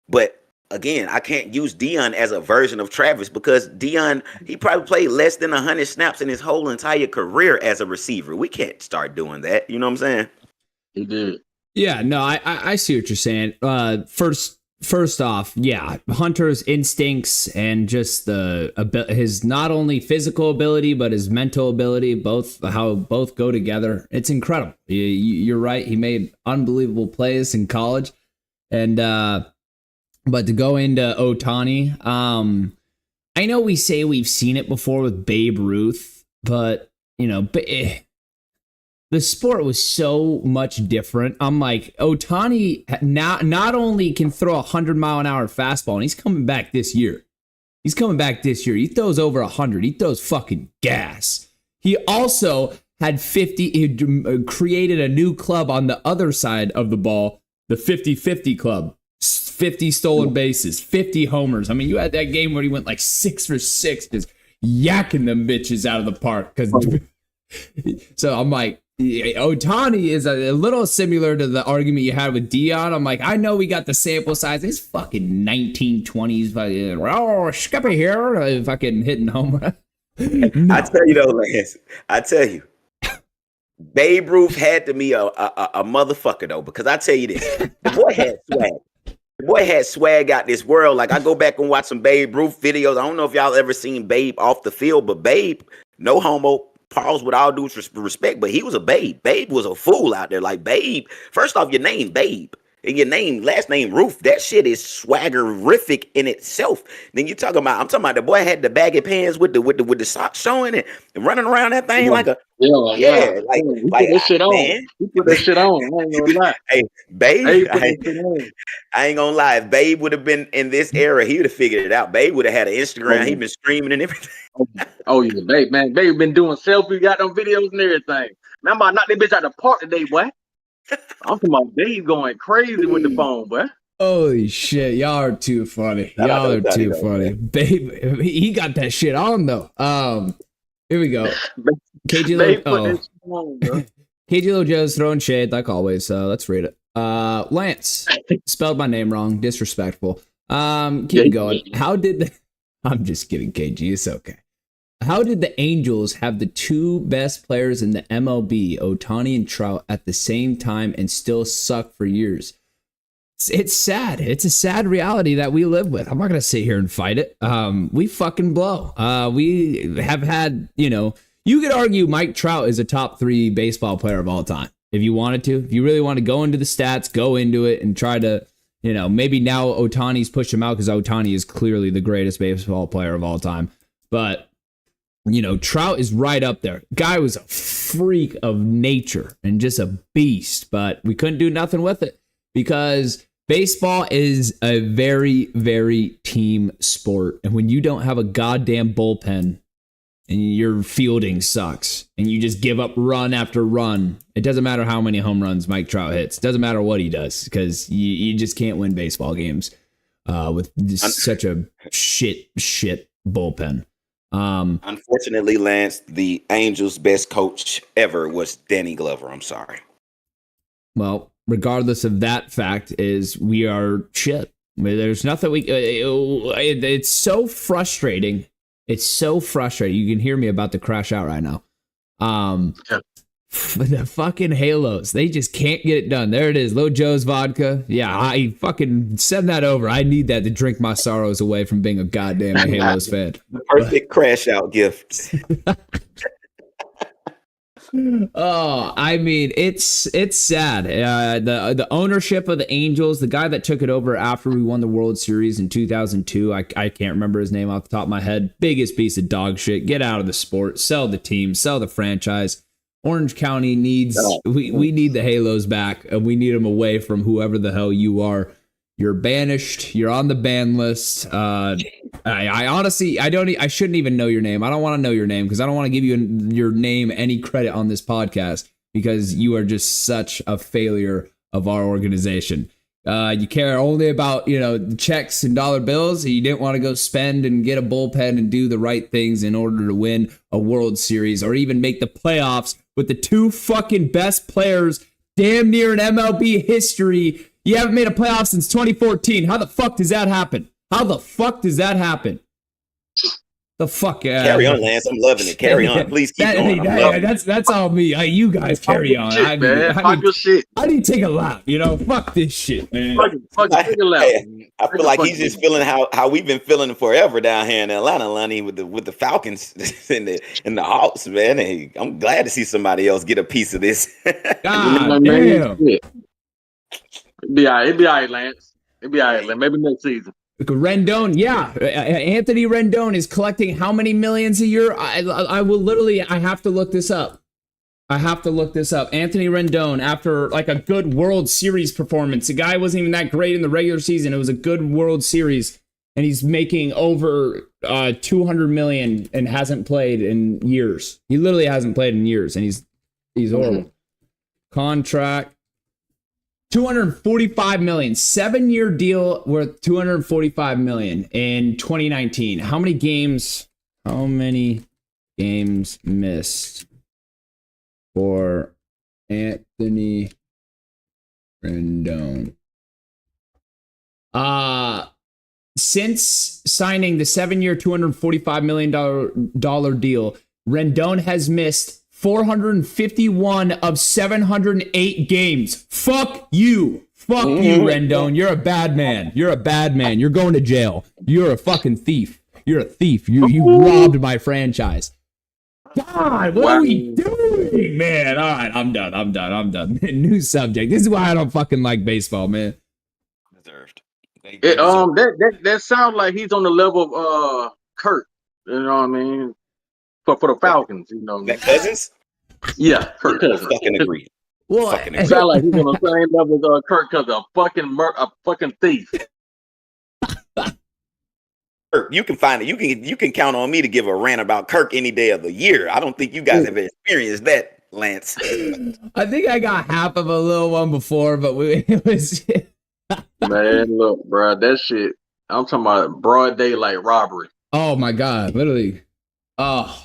But again, I can't use Deion as a version of Travis, because Deion, he probably played less than 100 snaps in his whole entire career as a receiver. We can't start doing that. You know what I'm saying? He did. Yeah, no, I see what you're saying. First off, yeah, Hunter's instincts and just his not only physical ability but his mental ability, how both go together. It's incredible. You're right. He made unbelievable plays in college, and but to go into Ohtani, I know we say we've seen it before with Babe Ruth, but you know, the sport was so much different. I'm like, Ohtani not only can throw 100-mile-an-hour fastball, and he's coming back this year. He throws over 100. He throws fucking gas. He also had 50. He created a new club on the other side of the ball, the 50-50 club. 50 stolen bases, 50 homers. I mean, you had that game where he went like 6 for 6, just yakking them bitches out of the park. So I'm like, Ohtani is a little similar to the argument you had with Deion. I'm like, I know we got the sample size. It's fucking 1920s. Oh, Scuppy here, fucking hitting home run. No. I tell you though, Lance, I tell you, Babe Ruth had to be a motherfucker though, because I tell you this, the boy had swag. The boy had swag out this world. Like, I go back and watch some Babe Ruth videos. I don't know if y'all ever seen Babe off the field, but Babe, no homo, pause with all due respect, but he was a babe. Babe was a fool out there. Like, Babe, first off, your name Babe and your last name Ruth. That shit is swaggerific in itself. Then I'm talking about the boy had the baggy pants with the socks showing and running around that thing like a like put that shit on. Man. He put that shit on. I ain't gonna lie. Hey, Babe, I ain't gonna lie. If Babe would have been in this era, he would have figured it out. Babe would have had an Instagram. He'd been streaming and everything. Oh yeah, Babe, man. Babe been doing selfies, got them videos and everything. Man, I'm about to knock that bitch out the park today, boy. I'm talking about Babe going crazy with the phone, boy. Holy shit, y'all are too funny. Y'all are too funny. Babe, he got that shit on though. Here we go. KG Little Joe's throwing shade like always. Let's read it. Lance spelled my name wrong. Disrespectful. Keep going. I'm just kidding, KG. It's okay. How did the Angels have the two best players in the MLB, Ohtani and Trout, at the same time and still suck for years? It's sad. It's a sad reality that we live with. I'm not going to sit here and fight it. We fucking blow. We have had, you could argue Mike Trout is a top 3 baseball player of all time. if you wanted to. If you really want to go into the stats, go into it and try to, maybe now Ohtani's pushed him out because Ohtani is clearly the greatest baseball player of all time. But, Trout is right up there. Guy was a freak of nature and just a beast, but we couldn't do nothing with it because baseball is a very, very team sport. And when you don't have a goddamn bullpen and your fielding sucks and you just give up run after run, it doesn't matter how many home runs Mike Trout hits. It doesn't matter what he does because you just can't win baseball games with just such a shit bullpen. Unfortunately, Lance, the Angels' best coach ever was Danny Glover. I'm sorry. Well, regardless of that fact, is we are shit. There's nothing it's so frustrating. It's so frustrating. You can hear me about to crash out right now. The fucking Halos, they just can't get it done. There it is, Lil Joe's vodka. Yeah, I fucking send that over. I need that to drink my sorrows away from being a goddamn Halos fan. The perfect crash out gift. Oh, I mean, it's sad. The ownership of the Angels, the guy that took it over after we won the World Series in 2002, I can't remember his name off the top of my head. Biggest piece of dog shit. Get out of the sport. Sell the team. Sell the franchise. Orange County needs, we need the Halos back, and we need them away from whoever the hell you are. You're banished. You're on the ban list. I honestly, I shouldn't even know your name. I don't want to know your name because I don't want to give you your name any credit on this podcast because you are just such a failure of our organization. You care only about, checks and dollar bills. You didn't want to go spend and get a bullpen and do the right things in order to win a World Series or even make the playoffs with the two fucking best players damn near in MLB history. You haven't made a playoff since 2014. How the fuck does that happen? The fuck out. Carry on, Lance. I'm loving it. Carry on. Please keep going. That's all me. You guys carry on. I need to take a lap. Fuck this shit, man. Take a lap. I feel like he's just feeling how we've been feeling forever down here in Atlanta, Lonnie, with the Falcons and the Hawks, man. Hey, I'm glad to see somebody else get a piece of this. God damn. It'd be all right, Lance. Maybe next season. Rendon, yeah. Anthony Rendon is collecting how many millions a year? I will literally, I have to look this up. Anthony Rendon, after like a good World Series performance, the guy wasn't even that great in the regular season. It was a good World Series, and he's making over $200 million and hasn't played in years. He literally hasn't played in years, and he's horrible. Contract. $245 million, 7-year deal worth $245 million in 2019. How many games missed for Anthony Rendon? Since signing the 7-year $245 million deal, Rendon has missed 451 of 708 games. Fuck you, Rendon. You're a bad man. You're going to jail. You're a fucking thief. You're a thief. You robbed my franchise. God, what are we doing, man? All right, I'm done. New subject. This is why I don't fucking like baseball, man. Deserved. That sounds like he's on the level of Kurt. You know what I mean? For the Falcons, That Cousins? Yeah, Kirk Cousins. Fucking agree. Well, it sounds like he's on the same level as Kirk Cousins, a fucking thief. Kirk, you can find it. You can count on me to give a rant about Kirk any day of the year. I don't think you guys have experienced that, Lance. I think I got half of a little one before, but it was. Man, look, bro, that shit. I'm talking about broad daylight robbery. Oh my god, literally. Oh.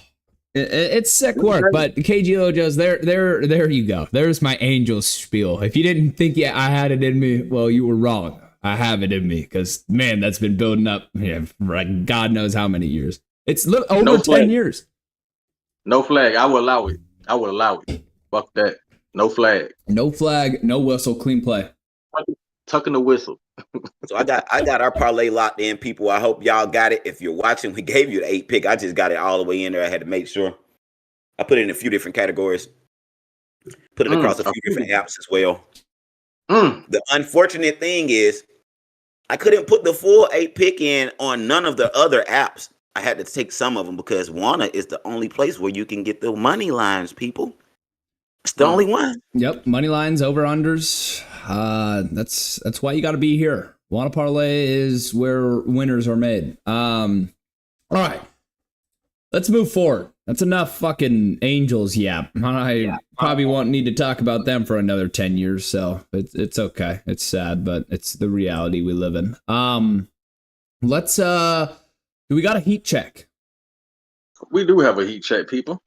It's sick work, but KG Ojo's there you go. There's my Angels spiel. If you didn't think I had it in me, well, you were wrong. I have it in me because, man, that's been building up for God knows how many years. It's over 10 years. No flag. I would allow it. Fuck that. No flag. No flag, no whistle, clean play. Tucking the whistle. So I got our parlay locked in, people. I hope y'all got it. If you're watching, we gave you the 8 pick. I just got it all the way in there. I had to make sure. I put it in a few different categories. Put it across a few different apps as well. The unfortunate thing is I couldn't put the full 8 pick in on none of the other apps. I had to take some of them because Wanna is the only place where you can get the money lines, people. It's the only one. Yep, money lines, over unders. That's why you got to be here. Wanna Parlay is where winners are made. All right, let's move forward. That's enough fucking Angels yap. I probably won't need to talk about them for another 10 years, so it's okay. It's sad, but it's the reality we live in. Let's do we got a heat check? We do have a heat check, people.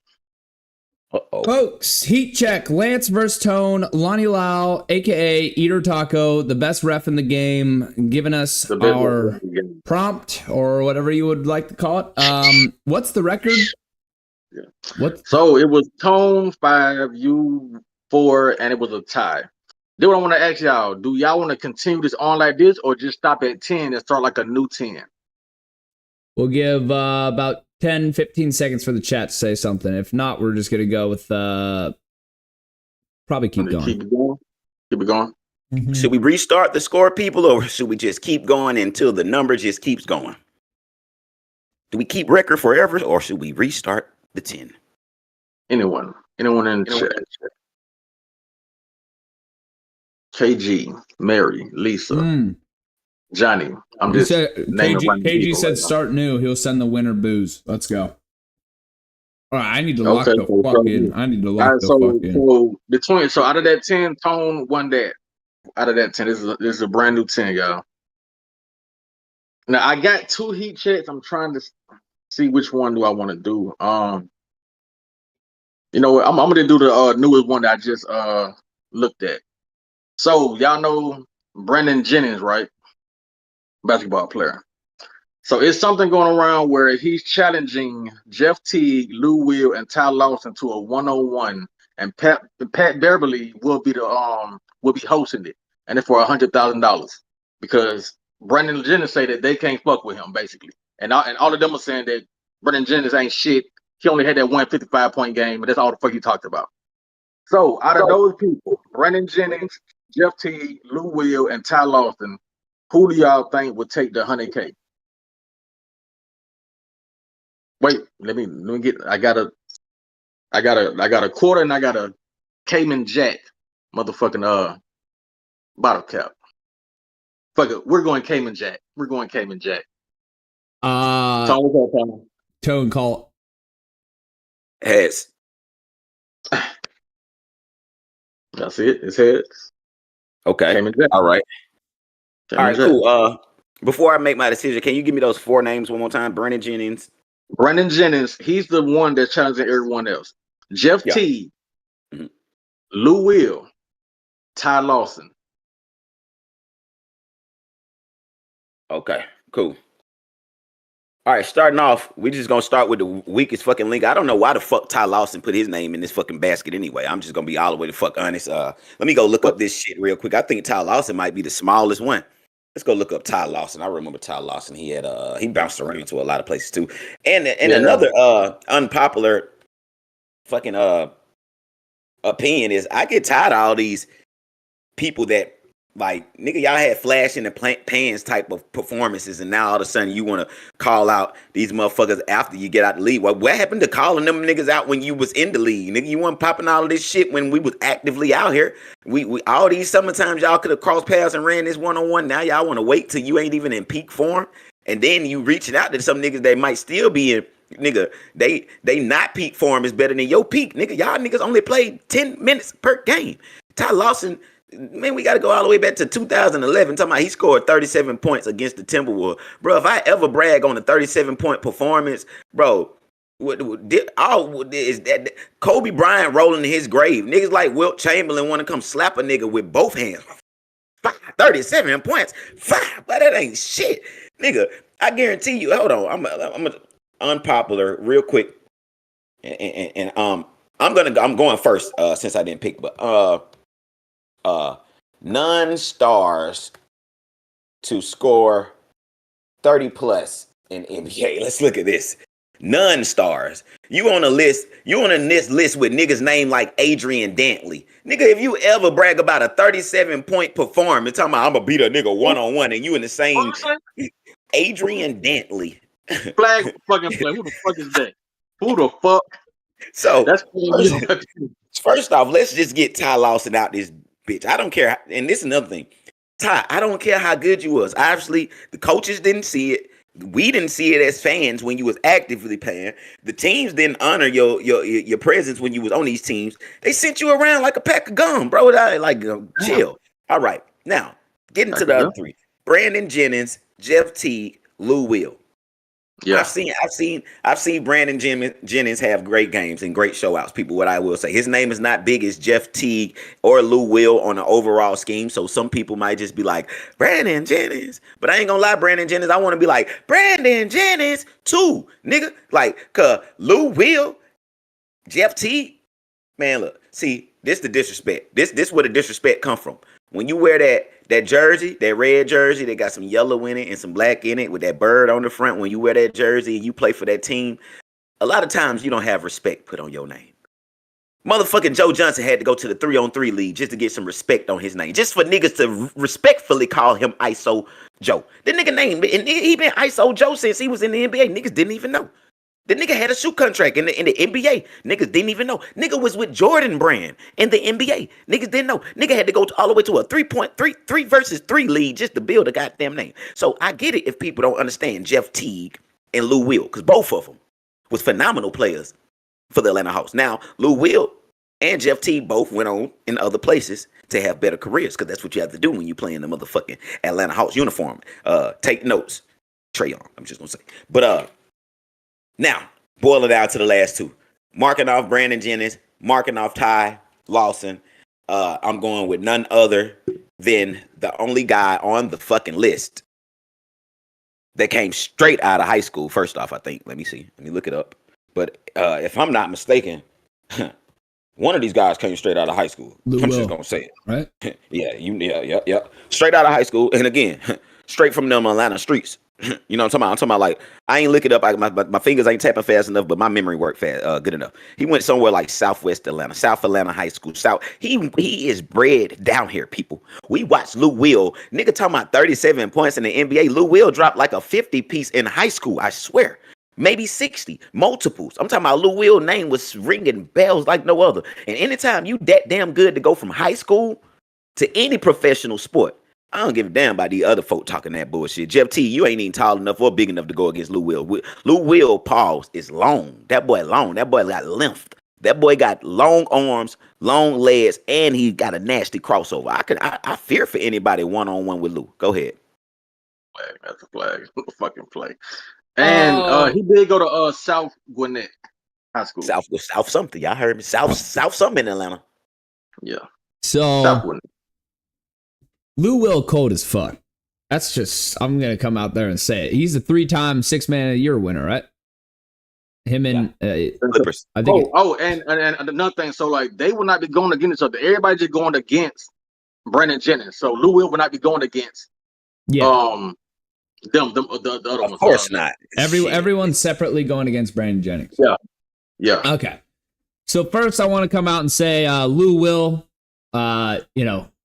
Folks, heat check. Lantz versus Tone, Lonnie Lyle, aka Eater Taco, the best ref in the game, giving us our prompt or whatever you would like to call it. What's the record? Yeah. What? So it was Tone 5, you 4, and it was a tie. Then what I want to ask y'all, do y'all want to continue this on like this or just stop at 10 and start like a new 10? We'll give about 10, 15 seconds for the chat to say something. If not, we're just going to go with probably keep going. Keep it going? Keep it going? Mm-hmm. Should we restart the score, people, or should we just keep going until the number just keeps going? Do we keep record forever, or should we restart the 10? Anyone in the chat? KG, Mary, Lisa, Johnny. I'm just KG said start new. He'll send the winner booze. Let's go. All right, I need to lock the fuck in. I need to lock the fuck in. So out of that 10, Tone won that. Out of that 10, this is a brand new 10, y'all. Now I got 2 heat checks. I'm trying to see which one do I want to do. You know what? I'm gonna do the newest one that I just looked at. So y'all know Brandon Jennings, right? Basketball player. So it's something going around where he's challenging Jeff Teague, Lou Will, and Ty Lawson to a 1-on-1, and Pat Beverly will be hosting it, and it's for $100,000 because Brandon Jennings say that they can't fuck with him basically, and all of them are saying that Brandon Jennings ain't shit. He only had that 155-point game, and that's all the fuck he talked about. So out of those people, Brandon Jennings, Jeff Teague, Lou Will, and Ty Lawson, who do y'all think would take the $100K? Wait, let me get. I got a quarter and I got a Cayman Jack, motherfucking bottle cap. Fuck it, we're going Cayman Jack. Tone call. Heads. That's it. It's heads. Okay. All right. All right, cool. Before I make my decision, can you give me those 4 names one more time? Brandon Jennings, he's the one that's challenging everyone else. Jeff Teague, Lou Will, Ty Lawson. Okay, cool. All right, starting off, we're just going to start with the weakest fucking link. I don't know why the fuck Ty Lawson put his name in this fucking basket anyway. I'm just going to be all the way the fuck honest. Let me go look up this shit real quick. I think Ty Lawson might be the smallest one. Let's go look up Ty Lawson. I remember Ty Lawson. He had he bounced around to a lot of places too. And another unpopular fucking opinion is I get tired of all these people that like, nigga, y'all had flash in the pans type of performances, and now all of a sudden you want to call out these motherfuckers after you get out the league. What happened to calling them niggas out when you was in the league? Nigga, you weren't popping all of this shit when we was actively out here. We all these summertimes y'all could have crossed paths and ran this 1-on-1. Now y'all want to wait till you ain't even in peak form, and then you reaching out to some niggas that might still be in. Nigga, they not peak form is better than your peak. Nigga, y'all niggas only played 10 minutes per game. Ty Lawson, man, we got to go all the way back to 2011. Talking about he scored 37 points against the Timberwolves. Bro, if I ever brag on a 37-point performance, bro, is that Kobe Bryant rolling in his grave. Niggas like Wilt Chamberlain want to come slap a nigga with both hands. 37 points. But that ain't shit. Nigga, I guarantee you, hold on. I'm unpopular real quick. And I'm going first since I didn't pick, but non-stars to score 30 plus in NBA. Let's look at this. Non-stars. You on this list with niggas named like Adrian Dantley. Nigga, if you ever brag about a 37-point performance, talking about I'm gonna beat a nigga one-on-one and you in the same Adrian Dantley. Flag fucking play. Who the fuck is that? Who the fuck? So That's first off, let's just get Ty Lawson out this bitch. I don't care. And this is another thing. Ty, I don't care how good you was. Obviously, the coaches didn't see it. We didn't see it as fans when you was actively playing. The teams didn't honor your presence when you was on these teams. They sent you around like a pack of gum, bro. Chill. All right. Now, getting to the other three. Brandon Jennings, Jeff Teague, Lou Will. Yeah, I've seen Brandon Jennings have great games and great showouts. People, what I will say, his name is not big as Jeff Teague or Lou Will on the overall scheme. So some people might just be like Brandon Jennings, but I ain't gonna lie, Brandon Jennings. I want to be like Brandon Jennings too, nigga. Like, cause Lou Will, Jeff Teague, man. Look, see, this the disrespect. This where the disrespect come from. When you wear that jersey, that red jersey, they got some yellow in it and some black in it with that bird on the front. When you wear that jersey and you play for that team, a lot of times you don't have respect put on your name. Motherfucking Joe Johnson had to go to the 3-on-3 league just to get some respect on his name. Just for niggas to respectfully call him ISO Joe. The nigga name, and he been ISO Joe since he was in the NBA. Niggas didn't even know. The nigga had a shoe contract in the NBA. Niggas didn't even know. Nigga was with Jordan Brand in the NBA. Niggas didn't know. Nigga had to go all the way to a 3 versus 3 league just to build a goddamn name. So I get it if people don't understand Jeff Teague and Lou Will, because both of them was phenomenal players for the Atlanta Hawks. Now, Lou Will and Jeff Teague both went on in other places to have better careers, because that's what you have to do when you play in the motherfucking Atlanta Hawks uniform. Take notes. Trae Young, I'm just going to say. But, now, boil it down to the last two. Marking off Brandon Jennings, marking off Ty Lawson. I'm going with none other than the only guy on the fucking list that came straight out of high school. First off, I think. Let me see. Let me look it up. But if I'm not mistaken, one of these guys came straight out of high school. I'm just going to say it. Right? Yeah. Straight out of high school. And again, straight from them Atlanta streets. You know what I'm talking about? Like, I ain't look it up. My fingers ain't tapping fast enough, but my memory worked fast, good enough. He went somewhere like Southwest Atlanta, South Atlanta High School. He is bred down here, people. We watched Lou Will. Nigga talking about 37 points in the NBA. Lou Will dropped like a 50 piece in high school, I swear. Maybe 60, multiples. I'm talking about Lou Will's name was ringing bells like no other. And anytime you that damn good to go from high school to any professional sport, I don't give a damn about these other folk talking that bullshit. Jeff T, you ain't even tall enough or big enough to go against Lou Will. Lou Will pause is long. That boy long. That boy got length. That boy got long arms, long legs, and he got a nasty crossover. I fear for anybody one-on-one with Lou. Go ahead. Flag. That's a flag. Fucking play. And he did go to South Gwinnett High School. South something. Y'all heard me. South something in Atlanta. Yeah. So South Gwinnett. Lou Will cold as fuck. That's just, I'm going to come out there and say it. He's a 3-time 6-Man of the Year winner, right? Him and Clippers. I think. And another thing. So, like, they will not be going against each other. Everybody just going against Brandon Jennings. So, Lou Will not be going against the other ones. Of course not. Everyone's separately going against Brandon Jennings. Yeah. Okay. So, first, I want to come out and say Lou Will,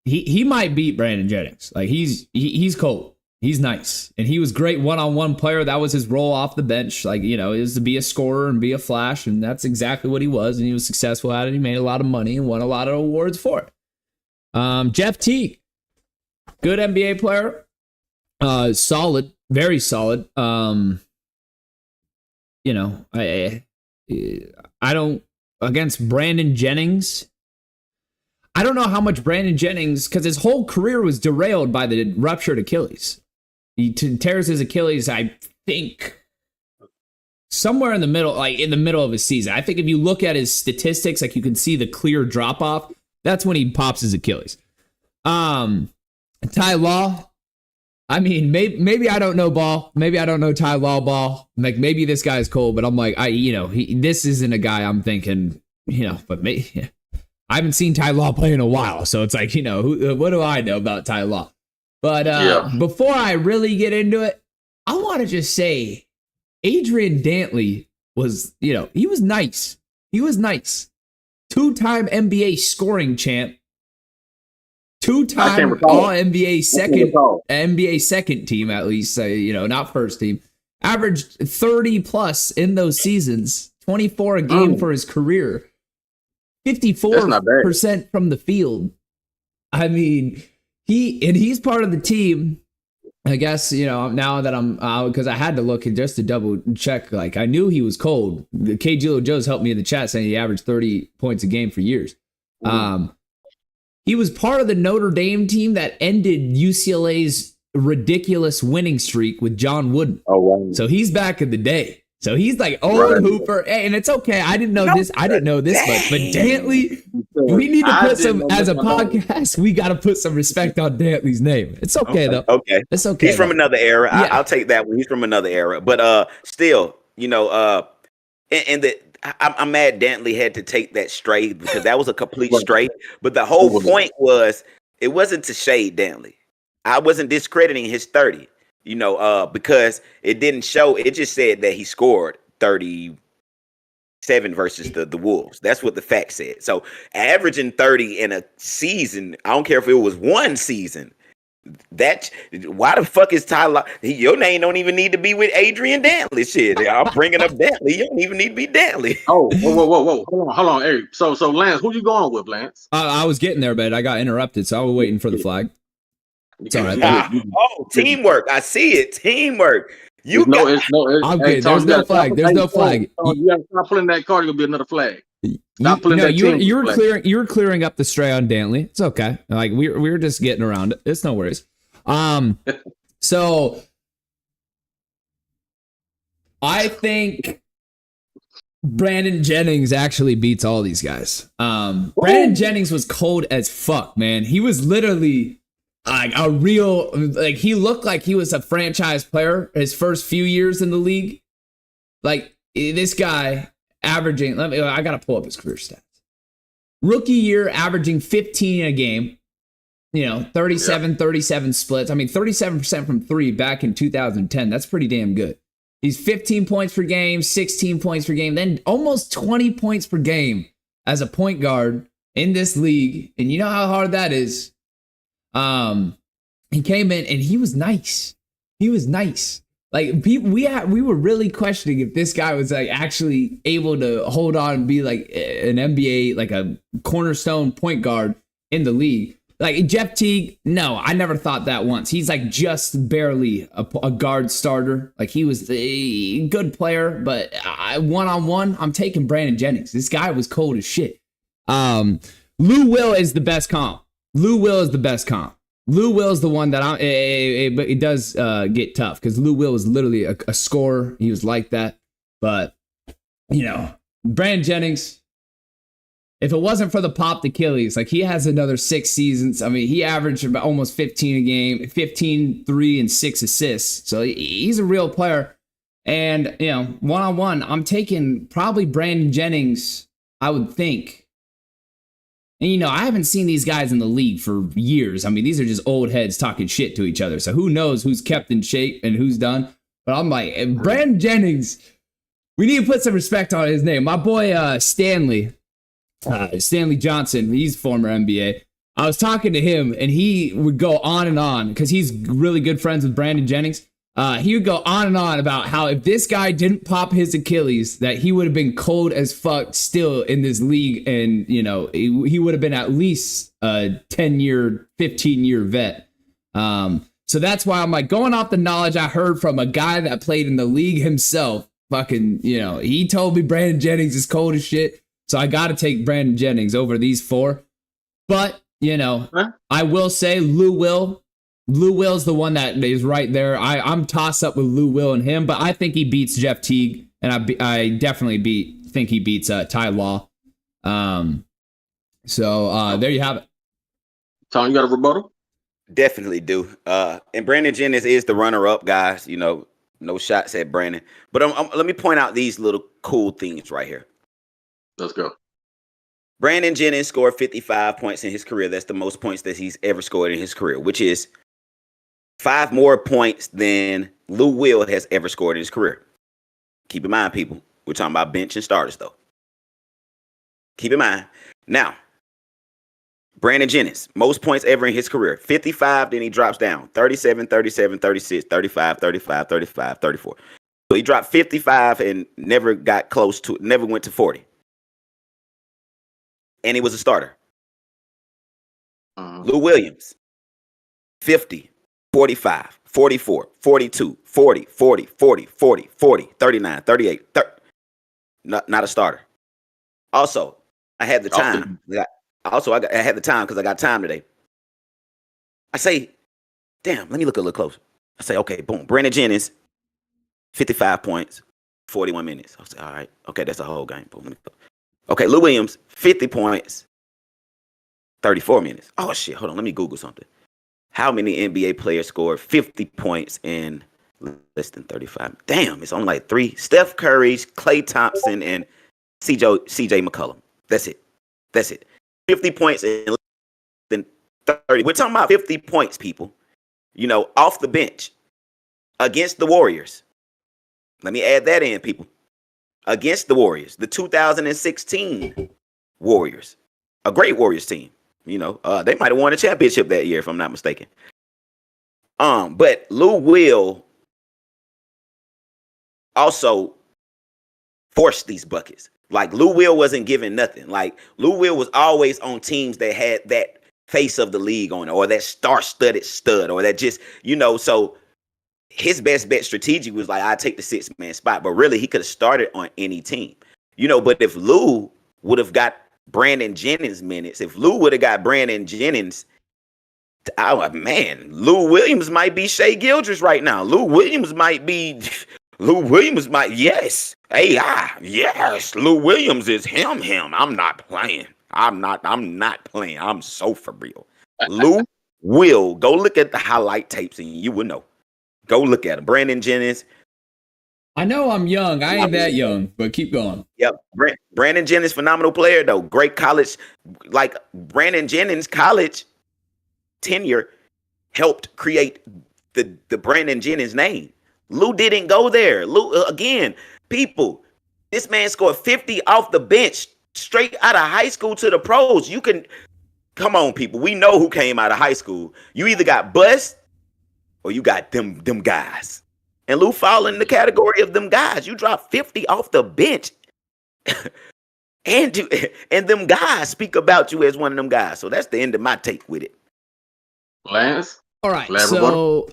he might beat Brandon Jennings. Like, he's cold. He's nice. And he was great one-on-one player. That was his role off the bench. Like, it was to be a scorer and be a flash. And that's exactly what he was. And he was successful at it. He made a lot of money and won a lot of awards for it. Jeff Teague, good NBA player. Solid, very solid. I don't, against Brandon Jennings, I don't know how much Brandon Jennings, because his whole career was derailed by the ruptured Achilles. He tears his Achilles, I think, somewhere in the middle, of his season. I think if you look at his statistics, like, you can see the clear drop off. That's when he pops his Achilles. Ty Law, I mean, maybe I don't know ball. Maybe I don't know Ty Law ball. Like, maybe this guy's cold, but I'm like, this isn't a guy I'm thinking, but maybe. I haven't seen Ty Law play in a while, so it's like, what do I know about Ty Law? But before I really get into it, I want to just say Adrian Dantley was, he was nice. He was nice. 2-time NBA scoring champ. 2-time All NBA second team, at least, not first team. Averaged 30 plus in those seasons, 24 a game for his career. 54% from the field. I mean, he's part of the team. I guess, now that I'm out, because I had to look just to double check. Like, I knew he was cold. K. Gilo Joe's helped me in the chat saying he averaged 30 points a game for years. He was part of the Notre Dame team that ended UCLA's ridiculous winning streak with John Wooden. Oh, wow. So he's back in the day. So he's like old Hooper. Hey, and it's okay. I didn't know this. I didn't know this much. But Dantley, we need to put some, as a podcast, we got to put some respect on Dantley's name. It's okay, though. Okay. It's okay. He's from another era. Yeah. I'll take that one. He's from another era. But still, I'm mad Dantley had to take that straight because that was a complete straight. But the whole point was, it wasn't to shade Dantley. I wasn't discrediting his 30. Because it didn't show. It just said that he scored 37 versus the Wolves. That's what the fact said. So averaging 30 in a season, I don't care if it was one season. Why the fuck is Tyler? Your name don't even need to be with Adrian Dantley. Shit, I'm bringing up Dantley. You don't even need to be Dantley. Oh, whoa. Hold on. Hey, so Lance, who you going with, Lance? I was getting there, but I got interrupted, so I was waiting for the flag. It's all right. Teamwork. I see it. Teamwork. I'm good. There's no flag. There's no flag. You got to stop pulling that card. It'll be another flag. You were clearing up the stray on Dantley. It's okay. Like we were just getting around it. It's no worries. So I think Brandon Jennings actually beats all these guys. Brandon Jennings was cold as fuck, man. He was literally like a real, like he looked like he was a franchise player his first few years in the league. Like this guy averaging, I gotta pull up his career stats. Rookie year averaging 15 a game, 37 splits. I mean, 37% from three back in 2010. That's pretty damn good. He's 15 points per game, 16 points per game, then almost 20 points per game as a point guard in this league. And you know how hard that is. He came in and he was nice. Like we were really questioning if this guy was like actually able to hold on and be like an NBA, like a cornerstone point guard in the league. Like Jeff Teague, no, I never thought that once. He's like just barely a guard starter. Like he was a good player, but one-on-one, I'm taking Brandon Jennings. This guy was cold as shit. Lou Will is the best comp. Lou Will is the one that but it does get tough because Lou Will was literally a scorer. He was like that. But, Brandon Jennings, if it wasn't for the popped Achilles, like he has another 6 seasons. I mean, he averaged about almost 15 a game, 15, 3, and 6 assists. So he's a real player. And, one-on-one, I'm taking probably Brandon Jennings, I would think. And, I haven't seen these guys in the league for years. I mean, these are just old heads talking shit to each other. So who knows who's kept in shape and who's done. But I'm like, Brandon Jennings, we need to put some respect on his name. My boy Stanley Johnson, he's former NBA. I was talking to him, and he would go on and on because he's really good friends with Brandon Jennings. He would go on and on about how if this guy didn't pop his Achilles, that he would have been cold as fuck still in this league. And, he would have been at least a 10-year, 15-year vet. So that's why I'm like, going off the knowledge I heard from a guy that played in the league himself, fucking, he told me Brandon Jennings is cold as shit. So I got to take Brandon Jennings over these 4. But, I will say Lou Will's the one that is right there. I'm toss up with Lou Will and him, but I think he beats Jeff Teague, and I definitely think he beats Ty Law. So there you have it. Tom, you got a rebuttal? Definitely do. And Brandon Jennings is the runner-up, guys. No shots at Brandon. But let me point out these little cool things right here. Let's go. Brandon Jennings scored 55 points in his career. That's the most points that he's ever scored in his career, which is 5 more points than Lou Will has ever scored in his career. Keep in mind, people, We're talking about bench and starters, though. Keep in mind. Now, Brandon Jennings, most points ever in his career. 55, then he drops down. 37, 37, 36, 35, 35, 35, 34. So he dropped 55 and never got close to, never went to 40. And he was a starter. Lou Williams, 50, 45, 44, 42, 40, 40, 40, 40, 40, 39, 38, 30. Not a starter. Also, I had the time. I had the time because I got time today. I say, damn, let me look a little closer. I say, okay, boom. Brandon Jennings, 55 points, 41 minutes. I say, all right, okay, that's a whole game. Boom, let me go. Okay, Lou Williams, 50 points, 34 minutes. Oh, shit, hold on, let me Google something. How many NBA players scored 50 points in less than 35? Damn, it's only like 3. Steph Curry, Klay Thompson, and CJ McCollum. That's it. 50 points in less than 30. We're talking about 50 points, people. You know, off the bench against the Warriors. Let me add that in, people. Against the Warriors, the 2016 Warriors, a great Warriors team. You know, they might have won a championship that year, if I'm not mistaken. But Lou Will also forced these buckets. Like, Lou Will wasn't giving nothing. Like, Lou Will was always on teams that had that face of the league on it, or that star-studded stud, or that just, you know, so his best bet strategic was like, I take the 6-man spot. But really, he could have started on any team. You know, but if Lou would have got Brandon Jennings minutes, if Lou would have got Brandon Jennings, man, Lou Williams might be Shai Gilgeous right now. Lou Williams might, yes. Yes, Lou Williams is him. I'm not playing. I'm not playing. I'm so for real. Lou will go look at the highlight tapes and you will know. Go look at him. Brandon Jennings. I know I'm young. I ain't that young, but keep going. Yep. Brandon Jennings, phenomenal player, though. Great college. Like, Brandon Jennings' college tenure helped create the Brandon Jennings name. Lou didn't go there. Lou, again, people, this man scored 50 off the bench straight out of high school to the pros. You can, come on, people. We know who came out of high school. You either got bust or you got them guys. And Lou fall in the category of them guys. You drop 50 off the bench. and them guys speak about you as one of them guys. So that's the end of my take with it. Lance? All right. So,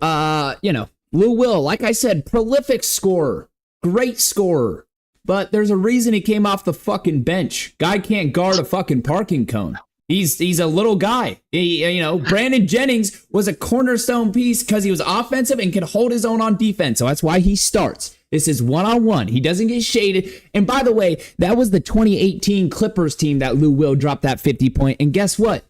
you know, Lou Will, like I said, prolific scorer, great scorer. But there's a reason he came off the fucking bench. Guy can't guard a fucking parking cone. He's a little guy. You know, Brandon Jennings was a cornerstone piece because he was offensive and could hold his own on defense. So that's why he starts. This is one-on-one. He doesn't get shaded. And by the way, that was the 2018 Clippers team that Lou Will dropped that 50-point. And guess what?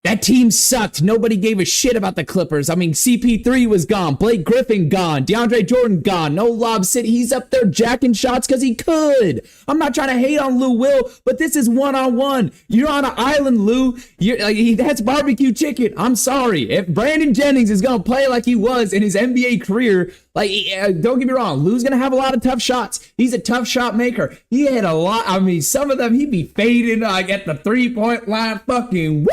That team sucked. Nobody gave a shit about the Clippers. I mean, CP3 was gone. Blake Griffin gone. DeAndre Jordan gone. No Lob City. He's up there jacking shots because he could. I'm not trying to hate on Lou Will, but this is one-on-one. You're on an island, Lou. That's barbecue chicken. I'm sorry. If Brandon Jennings is going to play like he was in his NBA career, like, don't get me wrong, Lou's going to have a lot of tough shots. He's a tough shot maker. He had a lot. I mean, some of them he'd be fading like at the 3-point line fucking woo.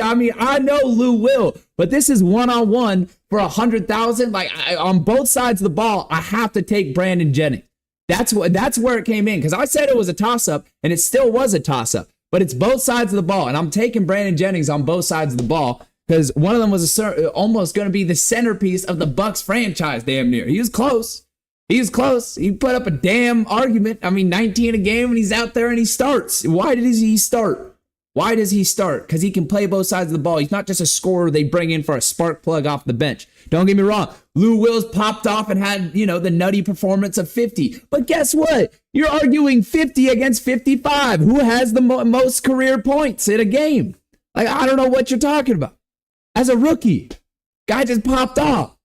I mean, I know Lou will, but this is one-on-one for 100,000. Like, on both sides of the ball, I have to take Brandon Jennings. That's where it came in, because I said it was a toss-up, and it still was a toss-up, but it's both sides of the ball, and I'm taking Brandon Jennings on both sides of the ball, because one of them was almost going to be the centerpiece of the Bucks franchise, damn near. He was close. He put up a damn argument. I mean, 19 a game, and he's out there and he starts. Why does he start? Because he can play both sides of the ball. He's not just a scorer they bring in for a spark plug off the bench. Don't get me wrong. Lou Wills popped off and had, the nutty performance of 50. But guess what? You're arguing 50 against 55. Who has the most career points in a game? Like, I don't know what you're talking about. As a rookie, guy just popped off.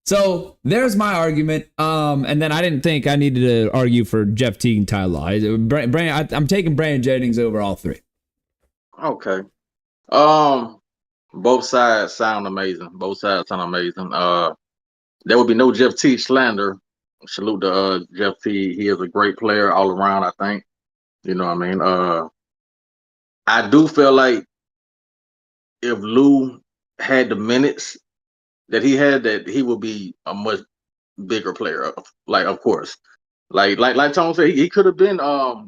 So there's my argument. And then I didn't think I needed to argue for Jeff Teague and Ty Law. I'm taking Brandon Jennings over all three. Okay. Both sides sound amazing. There would be no Jeff Teague slander Salute to Jeff T. He is a great player all around, I think. You know what I mean? I do feel like if Lou had the minutes that he had, that he would be a much bigger player. Of course. Like Tone said, he could have been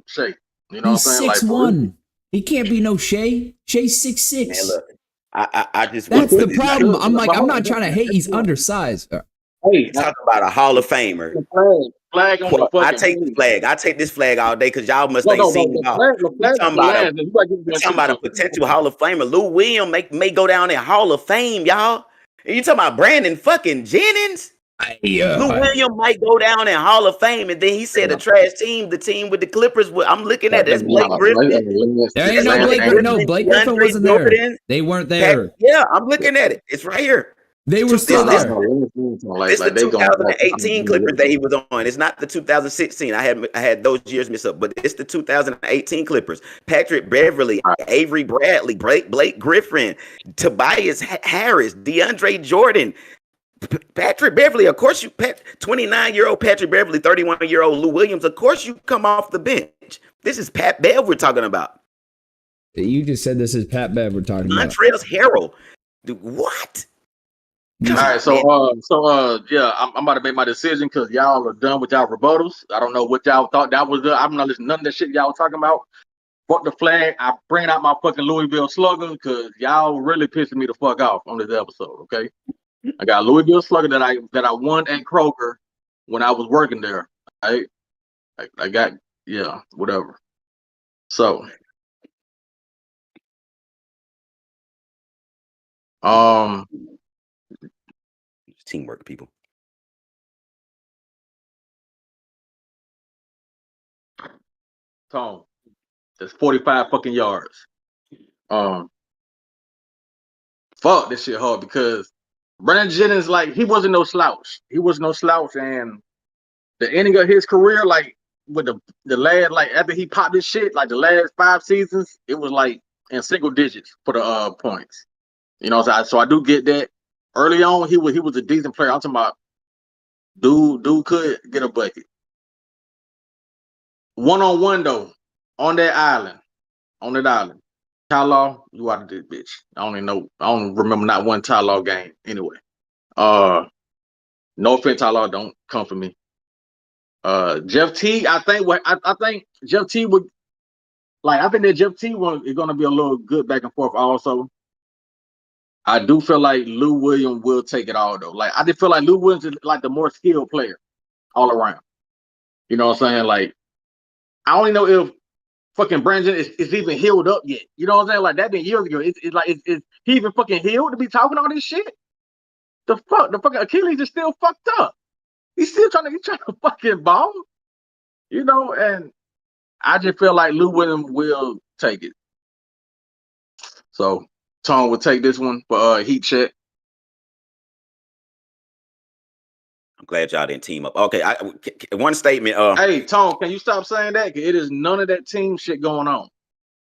Shea. You know He's what I'm saying? 6'1". He can't be no Shea. Shay's 6'6". Man, look, I just That's want to the put this out problem. here. I'm like, I'm not trying to hate. He's undersized. Hey, talk about a Hall of Famer. Flag on the fucking I take the flag. I take this flag all day because y'all must ain't seen the y'all. flag Talking about a potential Hall of Famer. Lou Williams may go down in Hall of Fame, y'all. And you talking about Brandon fucking Jennings? Lou Williams might go down in Hall of Fame, and then he said a trash team, the team with the Clippers. I'm looking at that's Blake Griffin. There ain't no Blake Griffin. No, Blake Griffin wasn't there. They weren't there. Yeah, I'm looking at it. It's right here. They were still there. It's the 2018 Clippers that he was on. It's not the 2016. I had those years mixed up, but it's the 2018 Clippers. Patrick Beverly, Avery Bradley, Blake Griffin, Tobias Harris, DeAndre Jordan, Patrick Beverly. Of course, 29-year-old Patrick Beverly, 31-year-old Lou Williams. Of course, you come off the bench. This is Pat Bev we're talking about. You just said this is Pat Bev we're talking about. Montrezl Harrell. Dude, what? All right, so yeah, I'm about to make my decision because y'all are done with y'all rebuttals. I don't know what y'all thought that was. I'm not listening to none of that shit y'all talking about. Fuck the flag. I bring out my fucking Louisville Slugger because y'all really pissing me the fuck off on this episode. Okay, I got Louisville Slugger that I won at Kroger when I was working there. I got whatever. So teamwork, people. Tone. That's 45 fucking yards. Fuck this shit hard because Brandon Jennings, like, he wasn't no slouch. And the ending of his career, like, with the last, like, after he popped his shit, like the last 5 seasons, it was like in single digits for the points. You know, so I do get that. Early on, he was a decent player. I'm talking about dude could get a bucket. 1-on-1 though, on that island. Ty Law, you out of this bitch. I don't remember not one Ty Law game anyway. No offense, Ty Law, don't come for me. Jeff T, I think Jeff T would, like, I think that Jeff T is gonna be a little good back and forth also. I do feel like Lou Williams will take it all though. Like, I just feel like Lou Williams is like the more skilled player all around. You know what I'm saying? Like, I don't even know if fucking Brandon is even healed up yet. You know what I'm saying? Like, that been years ago. It's like, is he even fucking healed to be talking all this shit? The fucking Achilles is still fucked up. He's still trying to fucking ball. You know, and I just feel like Lou Williams will take it. So Tone will take this one for heat check. I'm glad y'all didn't team up. Okay, one statement. Hey, Tone, can you stop saying that? It is none of that team shit going on.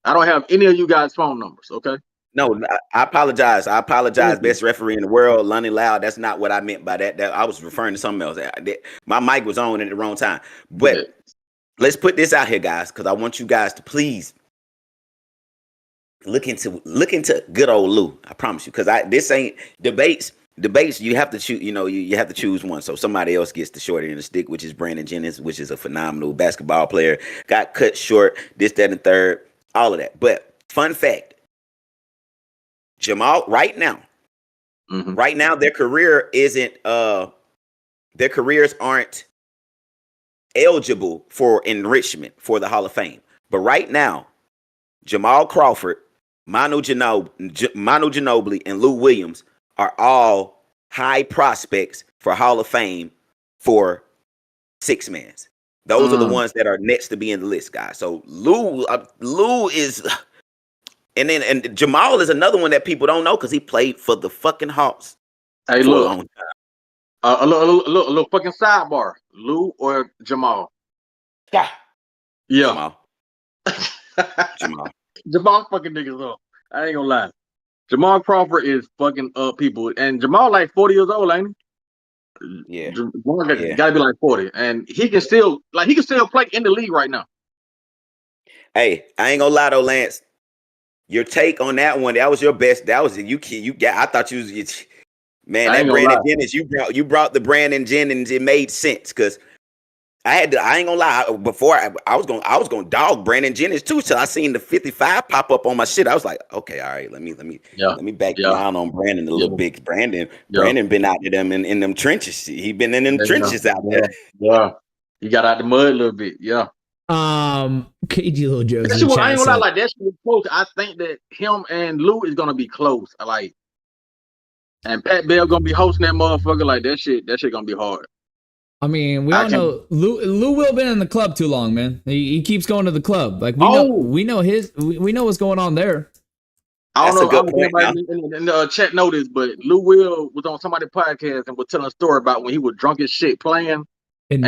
I don't have any of you guys' phone numbers, okay? No, I apologize. Best referee in the world, Lonnie Lyle. That's not what I meant by that. I was referring to something else. My mic was on at the wrong time. But let's put this out here, guys, because I want you guys to please look into good old Lou. I promise you, because this ain't debates. You have to choose. You know, you have to choose one. So somebody else gets the short end of the stick, which is Brandon Jennings, which is a phenomenal basketball player. Got cut short. This, that, and third. All of that. But fun fact. Jamal, right now, their career isn't. Their careers aren't eligible for enrichment for the Hall of Fame. But right now, Jamal Crawford, Manu Ginobili, and Lou Williams are all high prospects for Hall of Fame for six mans. Those are the ones that are next to be in the list, guys. So Lou is. And Jamal is another one that people don't know because he played for the fucking Hawks. Hey, look, a little fucking sidebar. Lou or Jamal? Yeah. Jamal. Jamal. Jamal fucking niggas up. I ain't gonna lie. Jamal Crawford is fucking up people. And Jamal like 40 years old, ain't he? Yeah. Jamal got to be like 40, and he can still play in the league right now. Hey, I ain't gonna lie though, Lance. Your take on that one, that was your best. That was you got. I thought you was man. That Brandon Jennings, you brought the Brandon Jennings. It made sense because I ain't gonna lie. Before I was gonna dog Brandon Jennings too till I seen the 55 pop up on my shit. I was like, okay, all right, let me back down on Brandon a little bit. Brandon been out to them in them trenches. He been in them trenches out there. Yeah, he got out the mud a little bit. Yeah. KG Lil Joe's I ain't gonna lie, like that shit close. I think that him and Lou is gonna be close. Like, and Pat Bell gonna be hosting that motherfucker. Like that shit gonna be hard. I mean, we all know Lou Will been in the club too long, man. He keeps going to the club. Like we know what's going on there. I don't know if in the chat noticed, but Lou Will was on somebody's podcast and was telling a story about when he was drunk as shit playing, and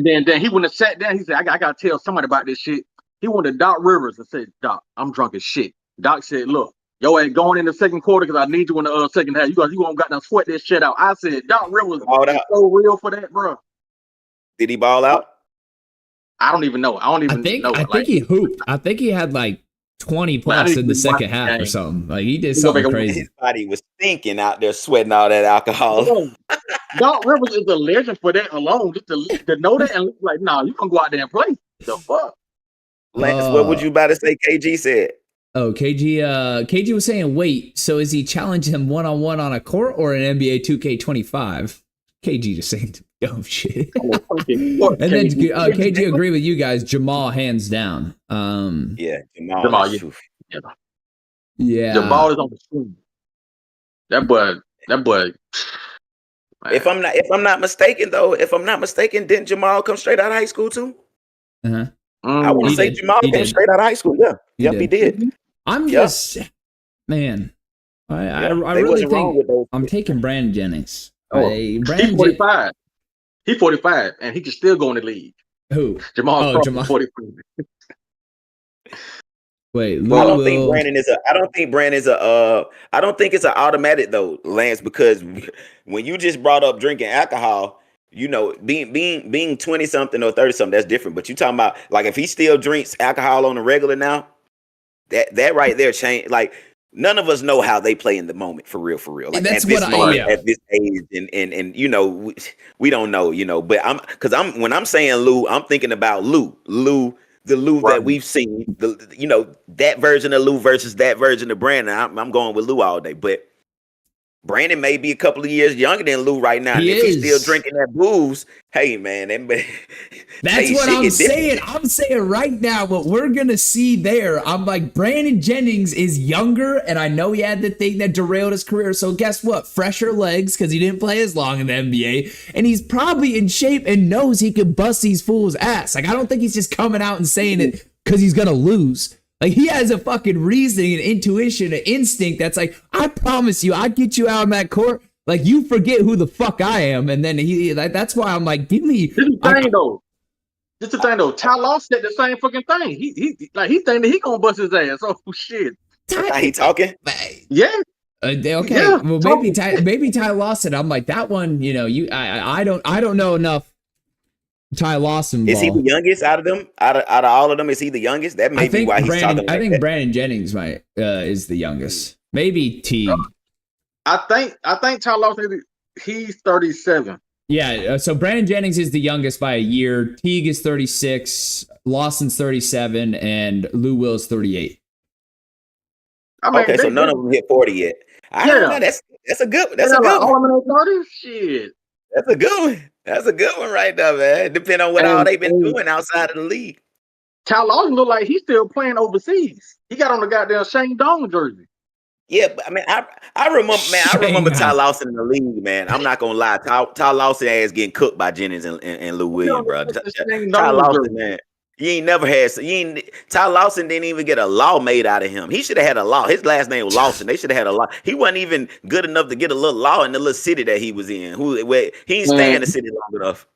then he went and sat down. He said, "I gotta tell somebody about this shit." He went to Doc Rivers and said, "Doc, I'm drunk as shit." Doc said, "Look, yo ain't going in the second quarter because I need you in the second half. You gonna got to sweat this shit out." I said, Doc Rivers is so real for that, bro. Did he ball out? I don't even know. I think he hooped. I think he had like 20 plus in the second half or something. Like he did something crazy. His body was stinking out there, sweating all that alcohol. Doc Rivers is a legend for that alone. Just to know that and like, nah, you gonna go out there and play. The fuck, Lance, what would you about to say? KG said. Oh, KG was saying, wait, so is he challenging him one-on-one on a court or an NBA 2K25? KG just saying dumb shit. And then KG agree with you guys, Jamal hands down. Yeah, Jamal. Yeah. Jamal is on the screen. That boy. Man. If I'm not mistaken, didn't Jamal come straight out of high school too? Uh-huh. I want to say Jamal came straight out of high school. Yeah, he did. I'm just, man. I really think I'm taking Brandon Jennings. He's 45. He's 45, and he can still go in the league. Who? Jamal. 45. Wait, I don't think it's an automatic though, Lance, because when you just brought up drinking alcohol, you know, being 20 something or 30 something, that's different. But you talking about like if he still drinks alcohol on the regular now, that right there change. Like none of us know how they play in the moment for real. Like that's at this age, and you know, we don't know, you know. But when I'm saying Lou, I'm thinking about Lou. The Lou that we've seen, that version of Lou versus that version of Brandon. I'm going with Lou all day. But Brandon may be a couple of years younger than Lou right now. If he's still drinking that booze, hey man, that's what I'm saying. I'm saying right now what we're gonna see there. I'm like, Brandon Jennings is younger, and I know he had the thing that derailed his career. So guess what? Fresher legs because he didn't play as long in the NBA, and he's probably in shape and knows he could bust these fools' ass. Like I don't think he's just coming out and saying it because he's gonna lose. Like he has a fucking reasoning, an intuition, an instinct that's like, I promise you, I'd get you out on that court. Like you forget who the fuck I am, and then that's why I'm like, give me. This is the thing though. Ty Law said the same fucking thing. He think that he gonna bust his ass. Oh shit. He talking? Yeah. Okay. Yeah, well, maybe Ty Lawson. I'm like that one. You know, I don't know enough. Ty Lawson. Is he the youngest out of them? Out of all of them, is he the youngest? That may be why he's talking. I think Brandon Jennings is the youngest. Maybe Teague. I think Ty Lawson. He's 37. Yeah. So Brandon Jennings is the youngest by a year. Teague is 36. Lawson's 37, and Lou Will's 38. Okay, so none of them hit 40 yet. I don't know. That's a good. That's a good one. Shit. That's a good one. That's a good one right there, man. Depending on what all they've been doing outside of the league. Ty Lawson look like he's still playing overseas. He got on the goddamn Shane Dong jersey. Yeah, but I mean, I remember Ty Lawson in the league, man. I'm not gonna lie. Ty Lawson ass getting cooked by Jennings and Lou Williams, bro. Ty Lawson, man. Ty Lawson didn't even get a law made out of him. He should have had a law. His last name was Lawson. They should have had a law. He wasn't even good enough to get a little law in the little city that he was in. He ain't stay in the city long enough.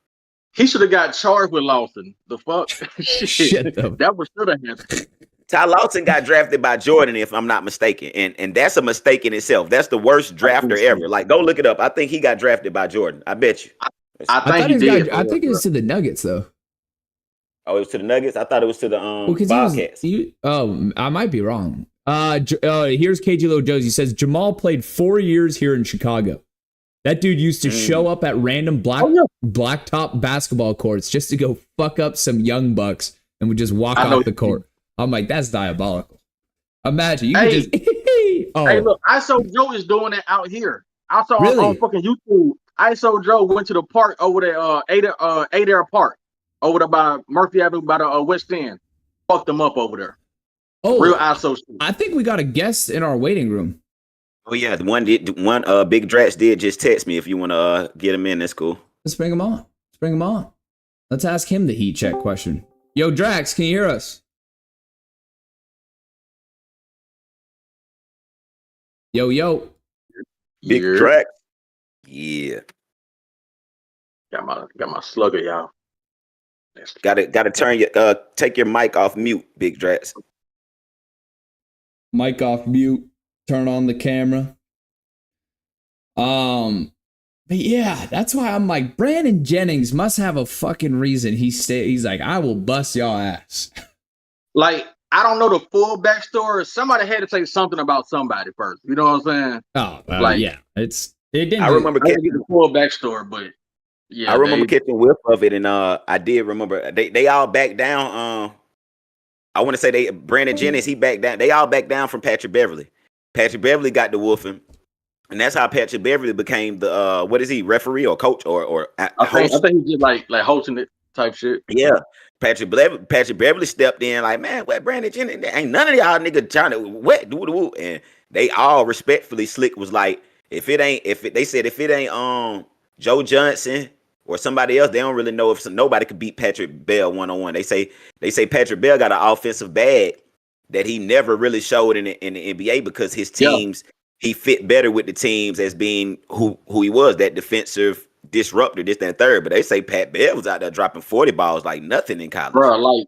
He should have got charged with Lawson. The fuck? Shit. That was should have happened. Ty Lawson got drafted by Jordan, if I'm not mistaken, and that's a mistake in itself. That's the worst drafter ever. Like, go look it up. I think he got drafted by Jordan. I bet you. I think he did. I think it was to the Nuggets though. Oh, it was to the Nuggets. I thought it was to the Bobcats. I might be wrong. Here's KG Little Joe's. He says Jamal played 4 years here in Chicago. That dude used to show up at random blacktop basketball courts just to go fuck up some young bucks and would just walk off the court. I'm like, that's diabolical. Imagine you could just. Hey, look, ISO Joe is doing it out here. I saw on fucking YouTube. ISO Joe went to the park over there, Adair Park, over there by Murphy Avenue, by the West End. Fucked them up over there. Oh, real ISO. I think we got a guest in our waiting room. Oh yeah, the one Big Drax did just text me. If you want to get him in, that's cool. Let's bring him on. Let's ask him the heat check question. Yo, Drax, can you hear us? Yo. Big Drax. Yeah. Got my slugger, y'all. Gotta turn your take your mic off mute, Big Drax. Mic off mute. Turn on the camera. But yeah, that's why I'm like, Brandon Jennings must have a fucking reason. He's like, I will bust y'all ass. Like, I don't know the full backstory. Somebody had to say something about somebody first. You know what I'm saying? Oh, like, yeah. It didn't. I remember catching the full backstory, but yeah, I remember catching whiff of it, and I did remember they all backed down. I want to say Brandon Jennings, he backed down. They all backed down from Patrick Beverly. Patrick Beverly got the woofing, and that's how Patrick Beverly became the what is he, referee or coach or I think he did like hosting it type shit. Yeah, Patrick Beverly stepped in like, man, what Brandon Jennings? Ain't none of y'all niggas trying to what do, and they all respectfully Slick was like, if it ain't Joe Johnson or somebody else, they don't really know if nobody could beat Patrick Bell 1-on-1. They say Patrick Bell got an offensive bag that he never really showed in the NBA because his teams, he fit better with the teams as being who he was, that defensive disruptor, this, that, and third. But they say Pat Bell was out there dropping 40 balls like nothing in college. Bro, like,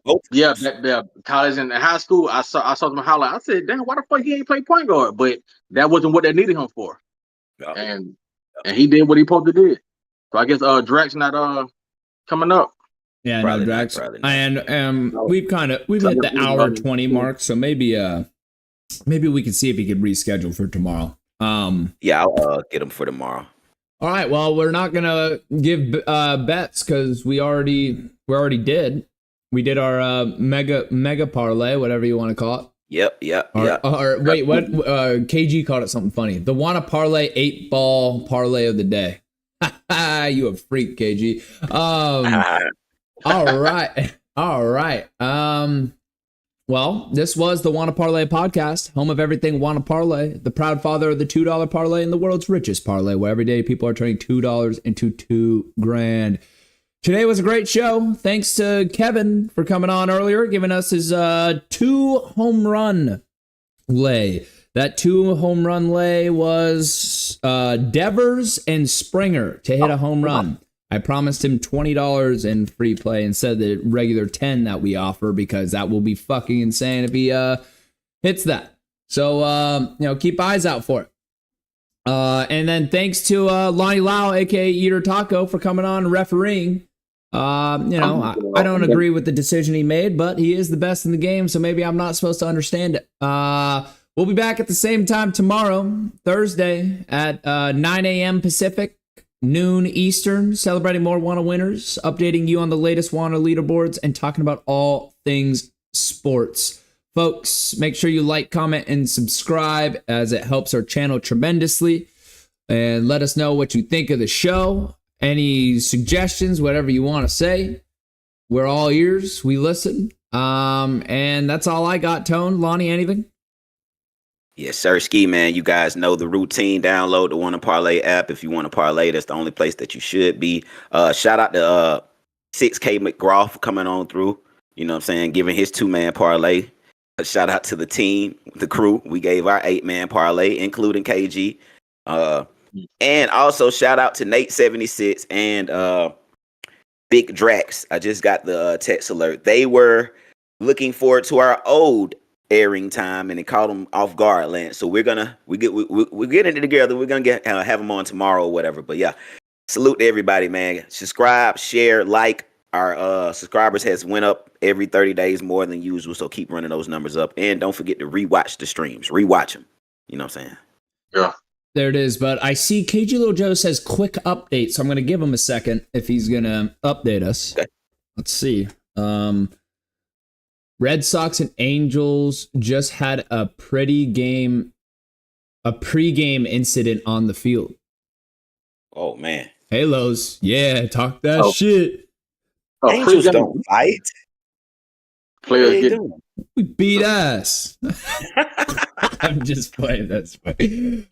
college and high school, I saw them highlight. I said, damn, why the fuck he ain't play point guard? But that wasn't what they needed him for. No. And he did what he supposed to do. So I guess Drax not coming up. Yeah, probably no, Drax. And we've hit the hour 20 mark, so maybe we can see if he could reschedule for tomorrow. Yeah, I'll get him for tomorrow. All right. Well, we're not gonna give bets because we already did. We did our mega parlay, whatever you want to call it. Yep. Or wait, what? KG called it something funny. The Wanna Parlay 8-ball parlay of the day. You a freak, KG. All right. Well, this was the Wanna Parlay Podcast, home of everything Wanna Parlay, the proud father of the $2 parlay and the world's richest parlay, where every day people are turning $2 into $2,000. Today was a great show. Thanks to Kevin for coming on earlier, giving us his 2-home run lay. That 2-home run lay was Devers and Springer to hit a home run. I promised him $20 in free play instead of the regular $10 that we offer because that will be fucking insane if he hits that. So keep eyes out for it. And then thanks to Lonnie Lyle, aka Eater Taco, for coming on and refereeing. I don't agree with the decision he made, but he is the best in the game, so maybe I'm not supposed to understand it. We'll be back at the same time tomorrow, Thursday, at 9 a.m. Pacific, noon Eastern, celebrating more Wanna winners, updating you on the latest Wanna leaderboards, and talking about all things sports. Folks, make sure you like, comment, and subscribe as it helps our channel tremendously. And let us know what you think of the show. Any suggestions, whatever you want to say. We're all ears. We listen. And that's all I got, Tone. Lonnie, anything? Yes, sir. Ski, man. You guys know the routine. Download the Wanna Parlay app. If you want to parlay, that's the only place that you should be. Shout out to 6K McGraw for coming on through. You know what I'm saying? Giving his 2-man parlay. A shout out to the team, the crew. We gave our 8-man parlay, including KG. And also shout out to Nate76 and Big Drax. I just got the text alert. They were looking forward to our old airing time, and it caught them off guard, Lance. So we're getting it together. We're gonna have them on tomorrow or whatever. But yeah, salute to everybody, man. Subscribe, share, like. Our subscribers has went up every 30 days more than usual, so keep running those numbers up. And don't forget to rewatch the streams. Rewatch them. You know what I'm saying? Yeah. There it is. But I see KG Little Joe says quick update, so I'm going to give him a second if he's going to update us. Okay. Let's see. Red Sox and Angels just had a pregame incident on the field. Oh, man. Halos. Yeah, talk that shit. Angels don't fight. Players we beat ass. I'm just playing. That's funny.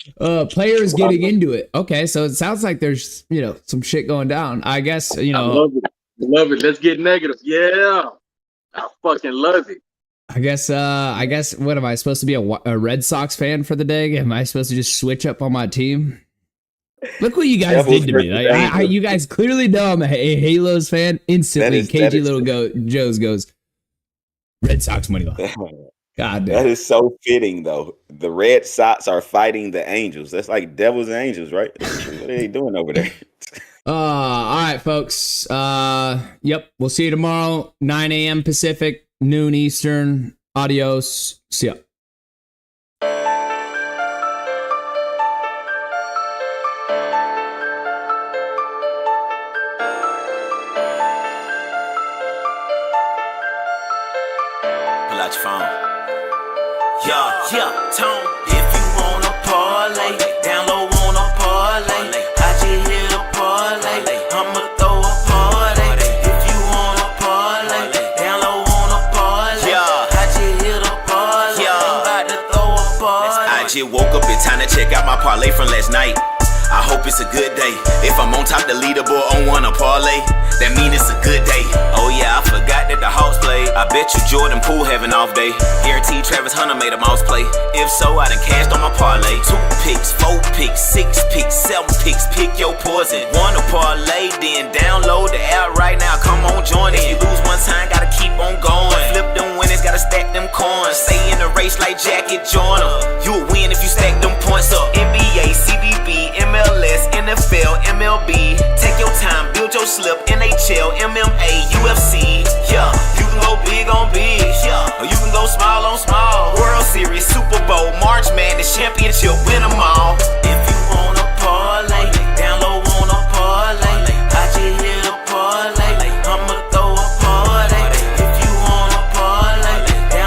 Players getting into it. Okay, so it sounds like there's some shit going down. I guess I love it. Let's get negative. Yeah, I fucking love it. I guess. What am I supposed to be a Red Sox fan for the day? Am I supposed to just switch up on my team? Look what you guys did to me. You guys clearly know I'm a Halos fan. Instantly, KG Little Joe's goes, Red Sox money line. God damn. That is so fitting, though. The Red Sox are fighting the Angels. That's like devils and angels, right? What are they doing over there? All right, folks. Yep. We'll see you tomorrow, 9 a.m. Pacific, noon Eastern. Adios. See ya. Yeah, Tone. If you wanna parlay, down low wanna parlay. I just hit a parlay. I'ma throw a party. If you wanna parlay, down low wanna parlay. I just hit a parlay. I'm about to throw a party. I just woke up in time to check out my parlay from last night. I hope it's a good day. If I'm on top the leaderboard on Wanna Parlay, that mean it's a good day. Oh yeah, I forgot that the Hawks played. I bet you Jordan Poole have an off day. Guaranteed Travis Hunter made a mouse play. If so, I done cashed on my parlay. 2 picks, 4 picks, 6 picks, 7 picks. Pick your poison. Wanna Parlay, then download the app right now. Come on, join it. If you lose one time, gotta keep on going. Flip them winnings, gotta stack them coins. Stay in the race like Jacket Joyner. You'll win if you stack them points up. NBA, CBB, MLS, NFL, MLB. Take your time, build your slip. NHL, MMA, UFC. Yeah, you can go big on big. Yeah, or you can go small on small. World Series, Super Bowl, March Madness, championship, win them all.